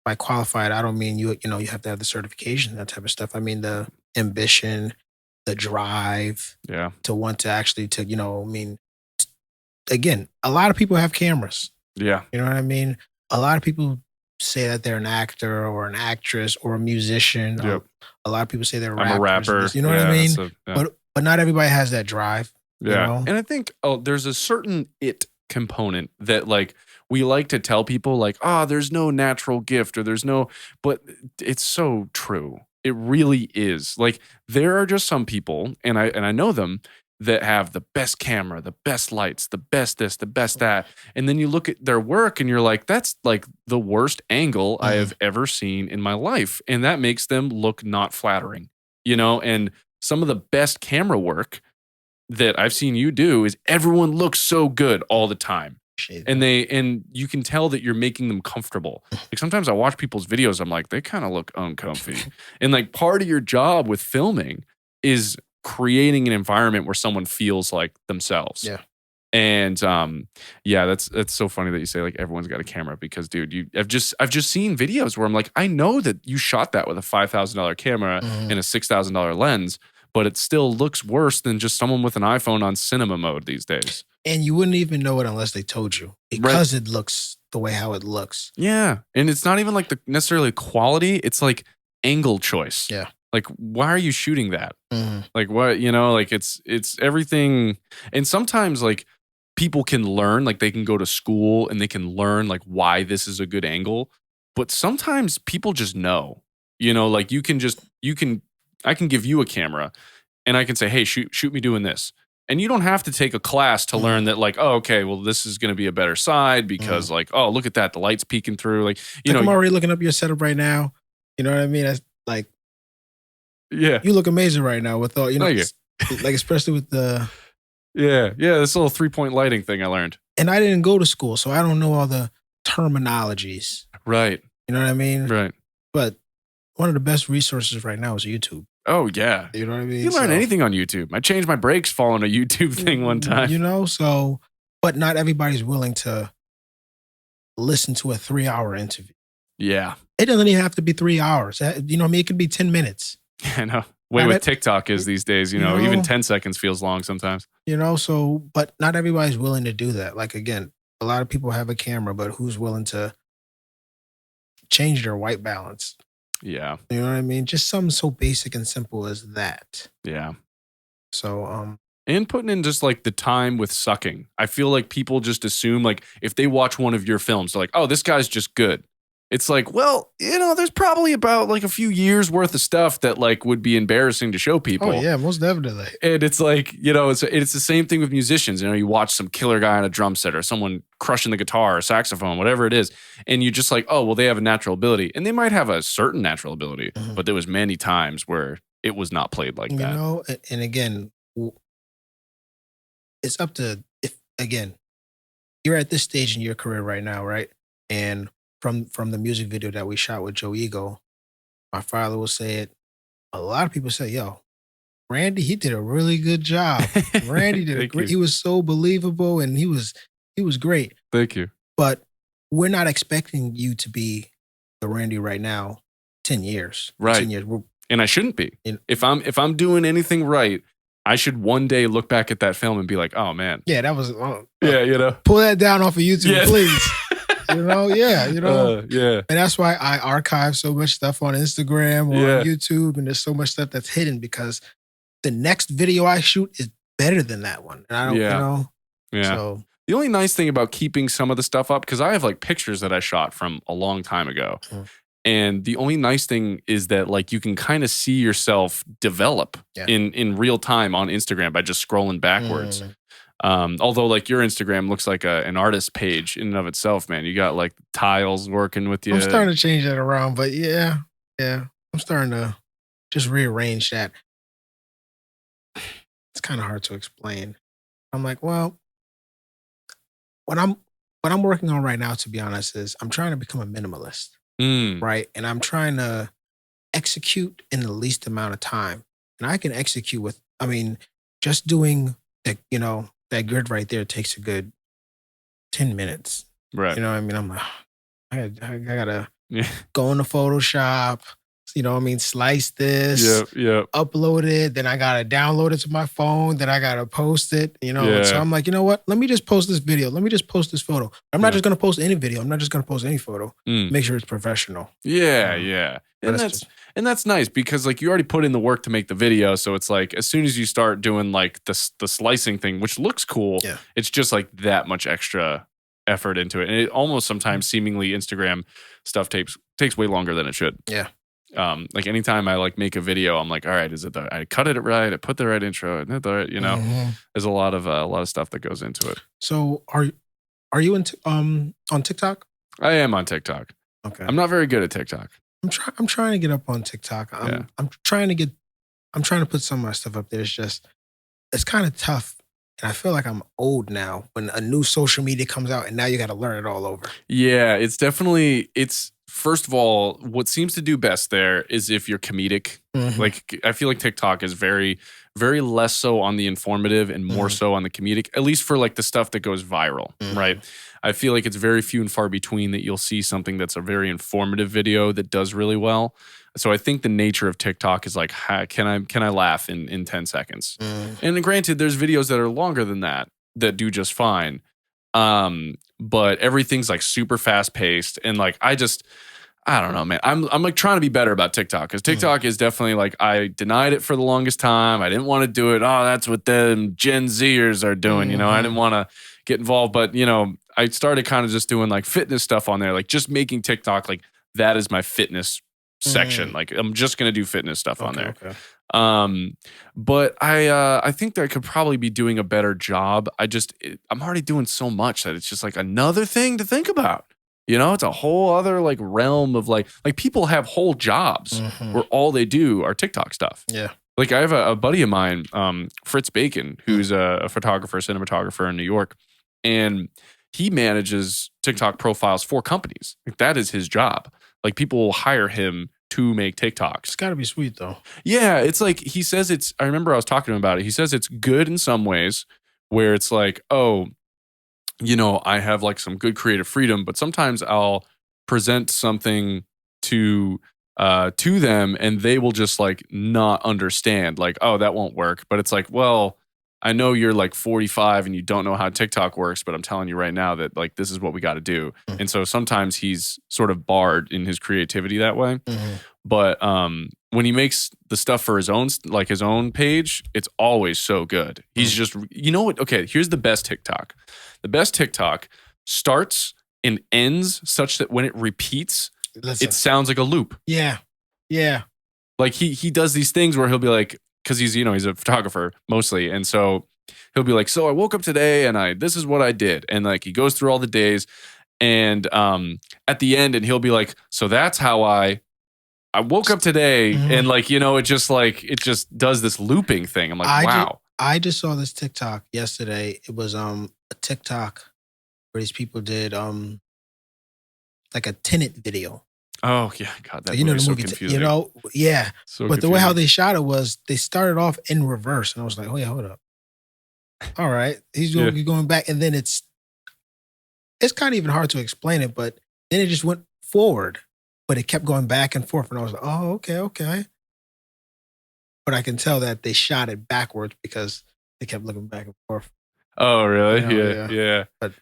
by qualified, I don't mean you have to have the certification, that type of stuff. I mean the ambition, the drive Yeah. to want to actually I mean again, a lot of people have cameras. Yeah. You know what I mean? A lot of people say that they're an actor or an actress or a musician. Yep. A lot of people say they're I'm a rappers. And rapper. this, you know what I Yeah. mean? Yeah. But not everybody has that drive. Yeah. And I think there's a certain it component that like we like to tell people like, there's no natural gift or there's no, but it's so true. It really is. Like there are just some people, and I know them that have the best camera, the best lights, the best this, the best that. And then you look at their work and you're like, that's like the worst angle I have ever seen in my life. And that makes them look not flattering, and some of the best camera work that I've seen you do is everyone looks so good all the time. And you can tell that you're making them comfortable. Like sometimes I watch people's videos, I'm like, they kind of look uncomfy. And like part of your job with filming is creating an environment where someone feels like themselves. Yeah. And yeah, that's so funny that you say like everyone's got a camera because dude, I've just seen videos where I'm like, I know that you shot that with a $5,000 camera and a $6,000 lens, but it still looks worse than just someone with an iPhone on cinema mode these days. And you wouldn't even know it unless they told you because it looks the way how it looks. Yeah. And it's not even like the necessarily quality. It's like angle choice. Yeah. Like, why are you shooting that? Like what, like it's everything. And sometimes like people can learn, like they can go to school and they can learn like why this is a good angle. But sometimes people just know, like I can give you a camera and I can say, hey, shoot me doing this. And you don't have to take a class to learn that like, oh, okay, well, this is going to be a better side because like, oh, look at that. The light's peeking through. Like, I'm already looking up your setup right now. You know what I mean? That's like, yeah, you look amazing right now with all, Thank you. like especially with the, yeah, this little 3-point lighting thing I learned. And I didn't go to school, so I don't know all the terminologies. Right. You know what I mean? Right. But one of the best resources right now is YouTube. Oh, yeah. You know what I mean? You learn anything on YouTube. I changed my brakes following a YouTube thing one time. But not everybody's willing to listen to a 3-hour interview. Yeah. It doesn't even have to be 3 hours. You know what I mean? It could be 10 minutes. I know. Way with TikTok is these days, even 10 seconds feels long sometimes. But not everybody's willing to do that. Like, again, a lot of people have a camera, but who's willing to change their white balance? Yeah. You know what I mean? Just something so basic and simple as that. Yeah. So, And putting in just like the time with sucking. I feel like people just assume like if they watch one of your films, they're like, oh, this guy's just good. It's like, well, there's probably about like a few years worth of stuff that like would be embarrassing to show people. Oh yeah, most definitely. And it's like, it's the same thing with musicians. You watch some killer guy on a drum set or someone crushing the guitar or saxophone, whatever it is. And you're just like, oh, well, they have a natural ability. And they might have a certain natural ability, but there was many times where it was not played like that. And again, it's up to, again, you're at this stage in your career right now, right? And from the music video that we shot with JoEgo, my father will say it. A lot of people say, yo, Randy, he did a really good job. Randy did he was so believable and he was great. Thank you. But we're not expecting you to be the Randy right now 10 years. Right. 10 years. And I shouldn't be. If I'm doing anything right, I should one day look back at that film and be like, oh man. Yeah, that was yeah, pull that down off of YouTube, please. Yeah. And that's why I archive so much stuff on Instagram or on YouTube, and there's so much stuff that's hidden because the next video I shoot is better than that one. And I don't, Yeah. So the only nice thing about keeping some of the stuff up, because I have like pictures that I shot from a long time ago. And the only nice thing is that like you can kind of see yourself develop in real time on Instagram by just scrolling backwards. Although like your Instagram looks like an artist page in and of itself, man. You got like tiles working with you. I'm starting to change that around, but yeah. I'm starting to just rearrange that. It's kind of hard to explain. I'm like, well, what I'm working on right now, to be honest, is I'm trying to become a minimalist. Right. And I'm trying to execute in the least amount of time. And I can execute with, just doing that, that grid right there takes a good 10 minutes. Right. You know what I mean? I'm like, I gotta go into Photoshop, slice this, upload it, then I gotta download it to my phone, then I gotta post it, So I'm like, you know what? Let me just post this video. Let me just post this photo. I'm not just gonna post any video. I'm not just gonna post any photo. Make sure it's professional. Yeah. And that's nice because like you already put in the work to make the video. So it's like as soon as you start doing like the slicing thing, which looks cool, it's just like that much extra effort into it. And it almost sometimes seemingly Instagram stuff takes way longer than it should. Yeah. Like anytime I like make a video, I'm like, all right, I cut it right, I put the right intro, and there's a lot of stuff that goes into it. So are you on TikTok? I am on TikTok. Okay. I'm not very good at TikTok. I'm trying to get up on TikTok. I'm trying to put some of my stuff up there. It's kind of tough. And I feel like I'm old now when a new social media comes out and now you got to learn it all over. Yeah, it's first of all, what seems to do best there is if you're comedic. Like I feel like TikTok is very, very less so on the informative and more so on the comedic, at least for like the stuff that goes viral, right? I feel like it's very few and far between that you'll see something that's a very informative video that does really well. So I think the nature of TikTok is like, can I laugh in 10 seconds? And granted, there's videos that are longer than that do just fine. But everything's like super fast paced. And like, I don't know, man. I'm like trying to be better about TikTok because TikTok is definitely like, I denied it for the longest time. I didn't want to do it. Oh, that's what them Gen Zers are doing. I didn't want to get involved, but I started kind of just doing like fitness stuff on there, like just making TikTok like that is my fitness section. Like I'm just gonna do fitness stuff on there. Okay. But I think that I could probably be doing a better job. I'm already doing so much that it's just like another thing to think about. It's a whole other like realm of like people have whole jobs where all they do are TikTok stuff. Yeah. Like I have a buddy of mine, Fritz Bacon, who's a photographer, cinematographer in New York, and he manages TikTok profiles for companies. Like that is his job. Like people will hire him to make TikToks. It's got to be sweet though. Yeah, it's like he says I remember I was talking to him about it. He says it's good in some ways where it's like, oh, I have like some good creative freedom, but sometimes I'll present something to them and they will just like not understand like, oh, that won't work. But it's like, well, I know you're like 45 and you don't know how TikTok works, but I'm telling you right now that like this is what we got to do. And so sometimes he's sort of barred in his creativity that way. But when he makes the stuff for his own page, it's always so good. He's just, you know what? Okay, here's the best TikTok. The best TikTok starts and ends such that when it repeats, it sounds like a loop. Yeah. Yeah. Like he does these things where he'll be like, because he's a photographer mostly, and so he'll be like, so I woke up today and this is what I did, and like he goes through all the days, and at the end, and he'll be like, so that's how I woke up today, and like it just does this looping thing. I'm like, wow. I just saw this TikTok yesterday. It was a TikTok where these people did like a Tenet video. Oh yeah, God, that the so movie, confusing. Yeah. So but the way how they shot it was they started off in reverse, and I was like, oh yeah, hold up. All right, he's going back, and then it's kind of even hard to explain it, but then it just went forward, but it kept going back and forth, and I was like, oh, okay. But I can tell that they shot it backwards because they kept looking back and forth. Oh really? Yeah. But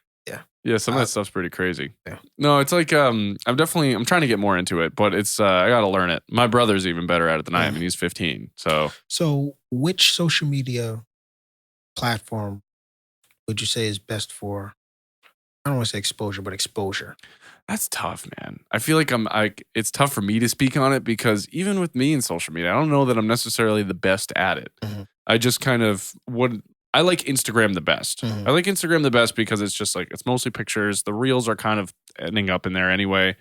yeah, some of that stuff's pretty crazy. Yeah. No, it's like I'm trying to get more into it, but it's I got to learn it. My brother's even better at it than I am, and he's 15. So which social media platform would you say is best for, I don't want to say exposure, but exposure? That's tough, man. I feel like it's tough for me to speak on it because even with me in social media, I don't know that I'm necessarily the best at it. I just kind of I like Instagram the best. I like Instagram the best because it's just like, it's mostly pictures. The reels are kind of ending up in there anyway.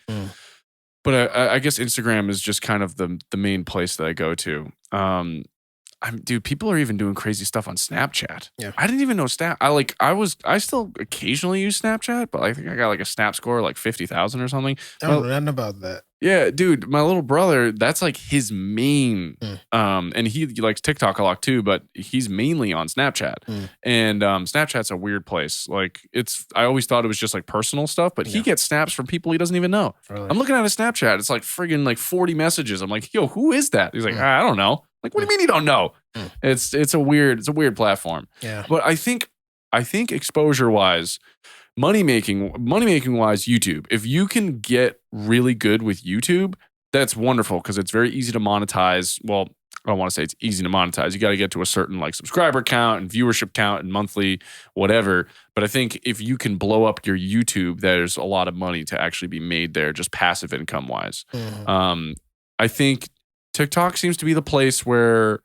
But I guess Instagram is just kind of the main place that I go to. Dude, people are even doing crazy stuff on Snapchat. Yeah. I didn't even know I still occasionally use Snapchat, but I think I got like a Snap score of like 50,000 or something. I don't know nothing about that. Yeah, dude, my little brother, that's like his main, and he likes TikTok a lot too, but he's mainly on Snapchat. And Snapchat's a weird place. Like I always thought it was just like personal stuff, but he gets snaps from people he doesn't even know. Really? I'm looking at his Snapchat. It's like friggin' like 40 messages. I'm like, yo, who is that? He's like, I don't know. Like, what do you mean you don't know? It's a weird platform. Yeah. But I think exposure wise, money making wise, YouTube. If you can get really good with YouTube, that's wonderful because it's very easy to monetize. Well, I don't want to say it's easy to monetize. You got to get to a certain like subscriber count and viewership count and monthly whatever. But I think if you can blow up your YouTube, there's a lot of money to actually be made there, just passive income wise. I think TikTok seems to be the place where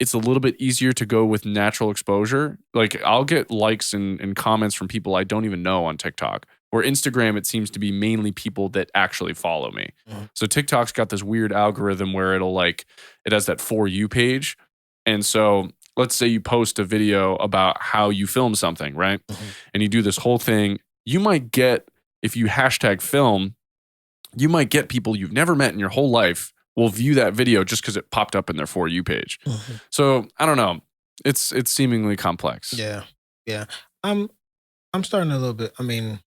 it's a little bit easier to go with natural exposure. Like I'll get likes and comments from people I don't even know on TikTok. Or Instagram, it seems to be mainly people that actually follow me. So TikTok's got this weird algorithm where it has that For You page. And so let's say you post a video about how you film something, right? And you do this whole thing. You might get, if you hashtag film, you might get people you've never met in your whole life will view that video just because it popped up in their For You page. So I don't know. It's seemingly complex. Yeah. I'm starting a little bit. I mean,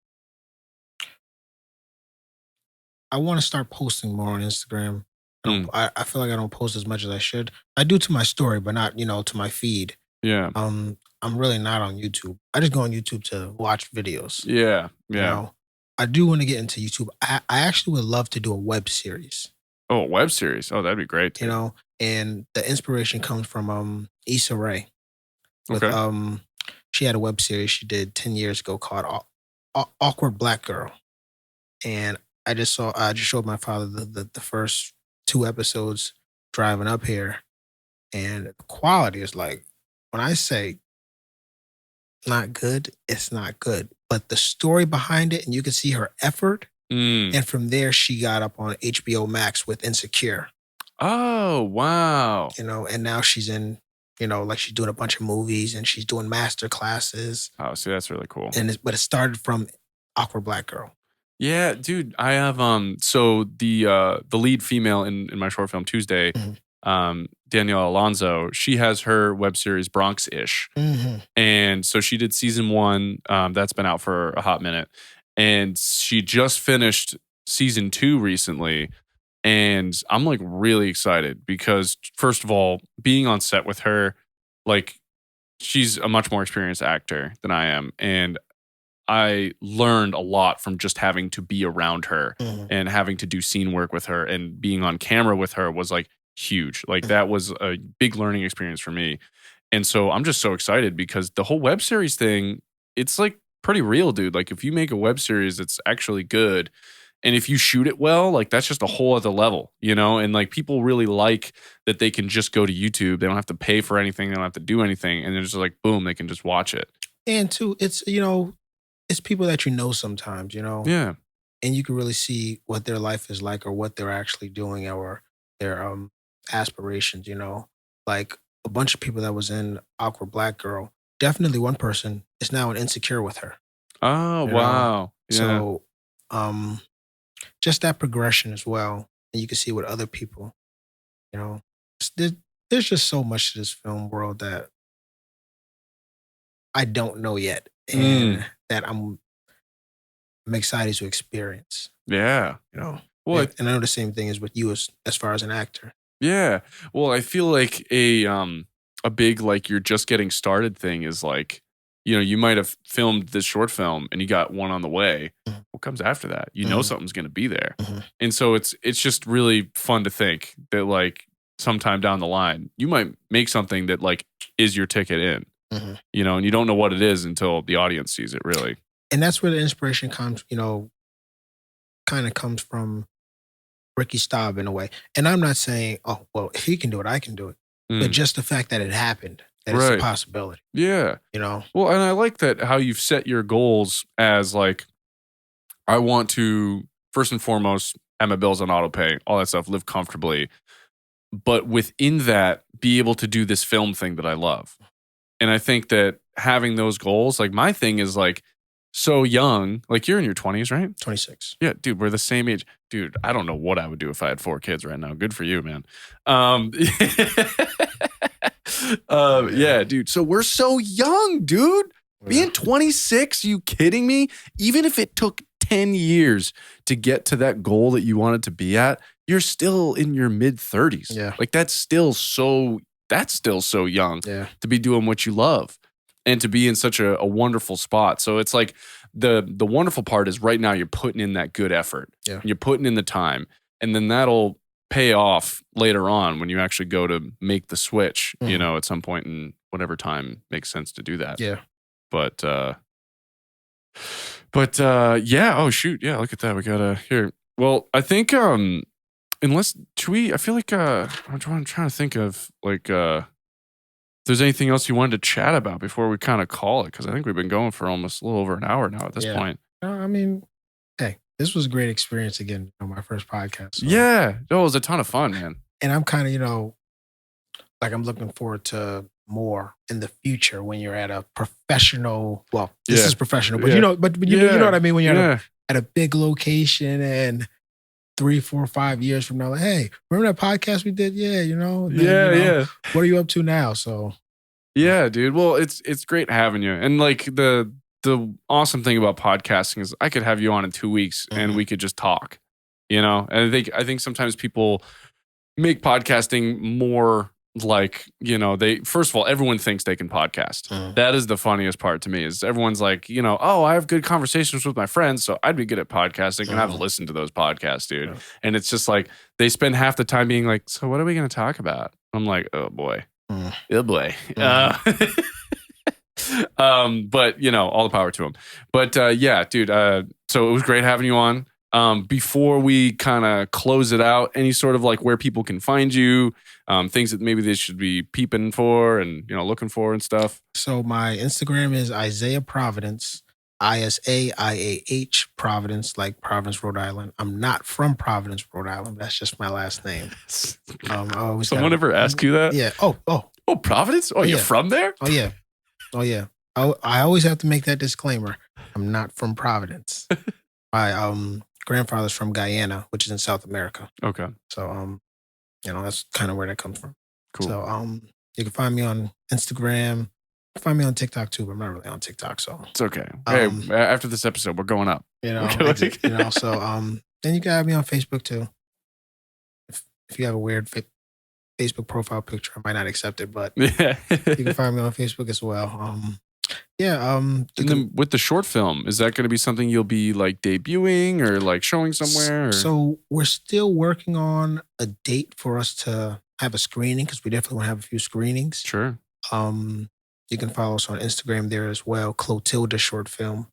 I want to start posting more on Instagram. I feel like I don't post as much as I should. I do to my story, but not, to my feed. Yeah. I'm really not on YouTube. I just go on YouTube to watch videos. Yeah. I do want to get into YouTube. I actually would love to do a web series. Oh, a web series. Oh, that'd be great. Too. And the inspiration comes from Issa Rae. Okay. She had a web series she did 10 years ago called Awkward Black Girl. And I just showed my father the first 2 episodes driving up here. And the quality is like, when I say not good, it's not good. But the story behind it, and you can see her effort. And from there, she got up on HBO Max with Insecure. Oh, wow. And now she's in, like she's doing a bunch of movies and she's doing master classes. Oh, see, that's really cool. But it started from Awkward Black Girl. Yeah, dude, I have so the lead female in my short film Tuesday, Danielle Alonso, she has her web series Bronx-ish. And so she did season 1, that's been out for a hot minute. And she just finished season 2 recently. And I'm like really excited because first of all, being on set with her, like she's a much more experienced actor than I am. And I learned a lot from just having to be around her Mhm. and having to do scene work with her, and being on camera with her was like huge. Like Mhm. that was a big learning experience for me. And so I'm just so excited because the whole web series thing, it's like pretty real, dude. Like if you make a web series that's actually good, and if you shoot it well, like that's just a whole other level, you know? And like people really like that they can just go to YouTube. They don't have to pay for anything. They don't have to do anything. And they're just like, boom, they can just watch it. And two, it's it's people that you know sometimes, Yeah. and you can really see what their life is like or what they're actually doing or their aspirations. Like a bunch of people that was in Awkward Black Girl. Definitely one person is now an insecure with her. Oh, You know, wow. Yeah. so um, just that progression as well, and you can see what other people. You know, there's just so much to this film world that I don't know yet, Mm, and that I'm excited to experience. yeah. You know, Well, and I know the same thing is with you as far as an actor. yeah. Well, I feel like a big like you're just getting started thing is like, you know, you might have filmed this short film and you got one on the way. Mhm. What comes after that? You know Mhm. something's going to be there. Mhm. And so it's just really fun to think that like sometime down the line, you might make something that like is your ticket in, Mhm. you know, and you don't know what it is until the audience sees it really. And that's where the inspiration comes. Kind of comes from Ricky Staub in a way. And I'm not saying, oh well, if he can do it, I can do it. But Mm, just the fact that it happened, that it's a right. possibility. Yeah. You know. Well, and I like that how you've set your goals as like I want to first and foremost have my bills on auto pay, all that stuff, live comfortably, but within that, be able to do this film thing that I love. And I think that having those goals, like my thing is like so young, like you're in your 20s, right? 26. Yeah, dude, we're the same age. Dude, I don't know what I would do if I had 4 kids right now. Good for you, man. Yeah. Yeah, dude. So we're so young, dude. Yeah. Being 26, you kidding me? Even if it took 10 years to get to that goal that you wanted to be at, you're still in your mid 30s. Yeah. Like that's still so young Yeah. to be doing what you love and to be in such a wonderful spot. So it's like the wonderful part is right now you're putting in that good effort. Yeah. You're putting in the time, and then that'll pay off later on when you actually go to make the switch, you Mhm. know, at some point in whatever time makes sense to do that. Yeah. But yeah, oh shoot, yeah, look at that. We got here. Well, I think unless should we I feel like I'm trying to think of like if there's anything else you wanted to chat about before we kind of call it, because I think we've been going for almost a little over an hour now at this Yeah. point. I mean, hey, this was a great experience again on my first podcast. So. Yeah, no, it was a ton of fun, man. And I'm kind of, like I'm looking forward to more in the future when you're at a professional. Well, this Yeah. is professional, but Yeah. but you know what I mean when you're Yeah. at a big location and 3, 4, 5 years from now, like, hey, remember that podcast we did? Yeah, and then, Yeah. what are you up to now? So Yeah, dude. Well, it's great having you. And like the awesome thing about podcasting is I could have you on in 2 weeks and Mhm. we could just talk. You know? And I think sometimes people make podcasting more like, you know, they first of all, everyone thinks they can podcast. Mhm. That is the funniest part to me is everyone's like, you know, oh, I have good conversations with my friends, so I'd be good at podcasting. And I've Mhm. listened to those podcasts, dude. Yeah. And it's just like they spend half the time being like, so what are we gonna talk about? I'm like, oh boy. Mhm. Oh boy. Mhm. But you know, all the power to him. But yeah, dude. So it was great having you on. Before we kind of close it out, any sort of like where people can find you, things that maybe they should be peeping for and looking for and stuff. So my Instagram is Isaiah Providence, ISAIAH Providence, like Providence, Rhode Island. I'm not from Providence, Rhode Island. That's just my last name. I always Someone ever ask you that? Yeah. Oh, Providence? Oh, you're Yeah. from there? Oh yeah. Oh yeah. I always have to make that disclaimer. I'm not from Providence. My grandfather's from Guyana, which is in South America. Okay, So that's kind of where that comes from. cool. So you can find me on Instagram. You can find me on TikTok too, but I'm not really on TikTok. So It's okay. Hey, Um, after this episode, we're going up. Okay. so then you can have me on Facebook too. If you have a weird Facebook profile picture, I might not accept it, but Yeah. you can find me on Facebook as well. Yeah. And then with the short film, is that going to be something you'll be like debuting or like showing somewhere? Or? So we're still working on a date for us to have a screening because we definitely want to have a few screenings. Sure. You can follow us on Instagram there as well, Clotilda short film.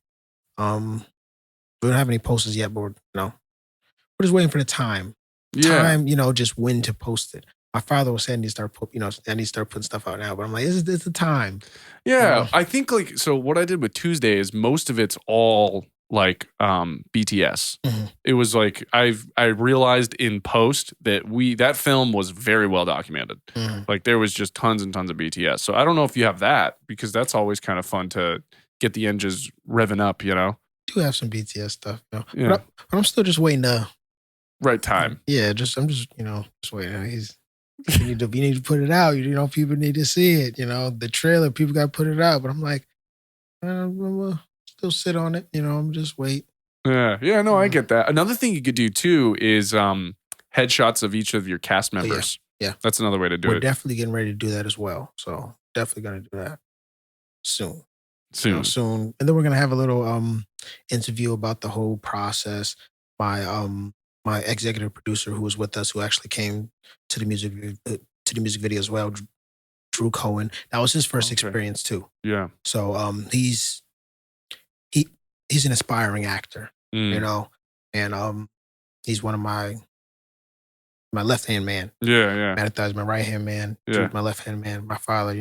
We don't have any posters yet, but we're just waiting for the time. Yeah. Time, just when to post it. My father was saying I need to start putting stuff out now, but I'm like, this is the time. Yeah, I think like so. What I did with Tuesday is most of it's all like BTS. Mm-hmm. It was like I realized in post that that film was very well documented. Mm-hmm. Like there was just tons and tons of BTS. So I don't know if you have that because that's always kind of fun to get the engines revving up. I do have some BTS stuff, Yeah. But I'm still just waiting to right time. Yeah, I'm just waiting. You need to put it out. People need to see it. The trailer, people got to put it out. But I'm like, I'm still sit on it. I'm just wait. Yeah. No, I get that. Another thing you could do too is headshots of each of your cast members. Yeah. That's another way to do it. We're definitely getting ready to do that as well. So definitely going to do that soon. Soon. And then we're going to have a little interview about the whole process. My executive producer who was with us, who actually came to the music video as well, Drew Cohen. That was his first experience too. Yeah. So he's an aspiring actor, and he's one of my left hand man. Yeah. Manathar's my right hand man. Yeah. Drew's my left hand man. My father,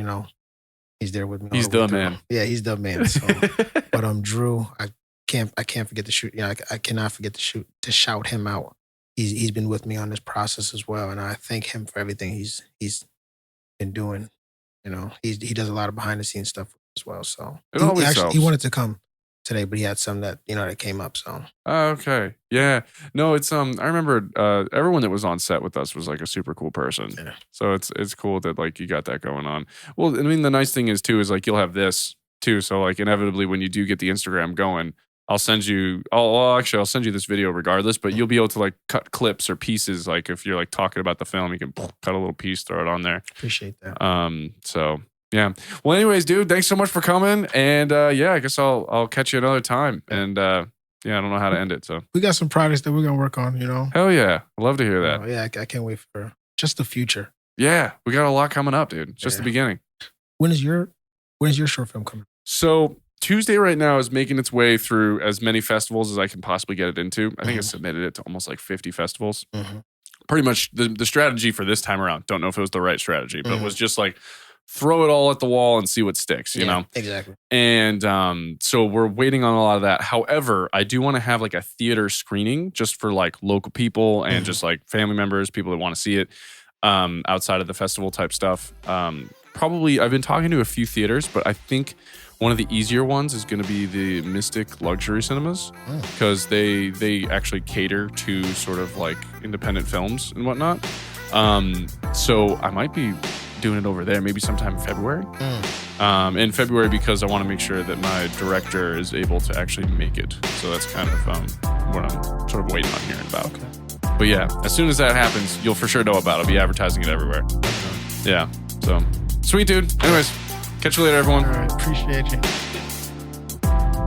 he's there with me. He's the man. Yeah, he's the man. So, but Drew, I can't forget to shoot. I cannot forget to shout him out. He's been with me on this process as well, and I thank him for everything he's been doing. He does a lot of behind the scenes stuff as well. So he wanted to come today, but he had some that that came up. So okay, yeah, no, it's I remember everyone that was on set with us was like a super cool person. Yeah. So it's cool that like you got that going on. Well, I mean, the nice thing is too is like you'll have this too. So like inevitably when you do get the Instagram going, I'll send you. I'll send you this video regardless, but you'll be able to like cut clips or pieces. Like if you're like talking about the film, you can cut a little piece, throw it on there. Appreciate that. So yeah. Well, anyways, dude, thanks so much for coming. And I guess I'll catch you another time. And I don't know how to end it. So we got some projects that we're gonna work on. Hell yeah, I'd love to hear that. Yeah, I can't wait for just the future. Yeah, we got a lot coming up, dude. It's just the beginning. When is your short film coming? So Tuesday right now is making its way through as many festivals as I can possibly get it into. I think I submitted it to almost like 50 festivals. Mm-hmm. Pretty much the strategy for this time around, don't know if it was the right strategy, but it was just like throw it all at the wall and see what sticks, you know? Exactly. And so we're waiting on a lot of that. However, I do want to have like a theater screening just for like local people and just like family members, people that want to see it outside of the festival type stuff. Probably I've been talking to a few theaters, but I think one of the easier ones is going to be the Mystic Luxury Cinemas because they actually cater to sort of like independent films and whatnot. So I might be doing it over there maybe sometime in February. In February because I want to make sure that my director is able to actually make it. So that's kind of what I'm sort of waiting on hearing about. Okay. But yeah, as soon as that happens, you'll for sure know about it. I'll be advertising it everywhere. Yeah. So sweet, dude. Anyways, catch you later, everyone. All right. Appreciate you.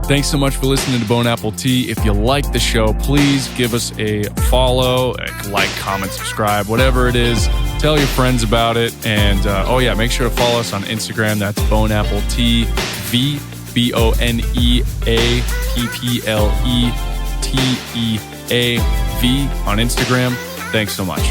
Thanks so much for listening to Bone Apple Tea. If you like the show, please give us a follow, like, comment, subscribe, whatever it is. Tell your friends about it. And make sure to follow us on Instagram. That's Bone Apple Tea, BoneAppleTeav on Instagram. Thanks so much.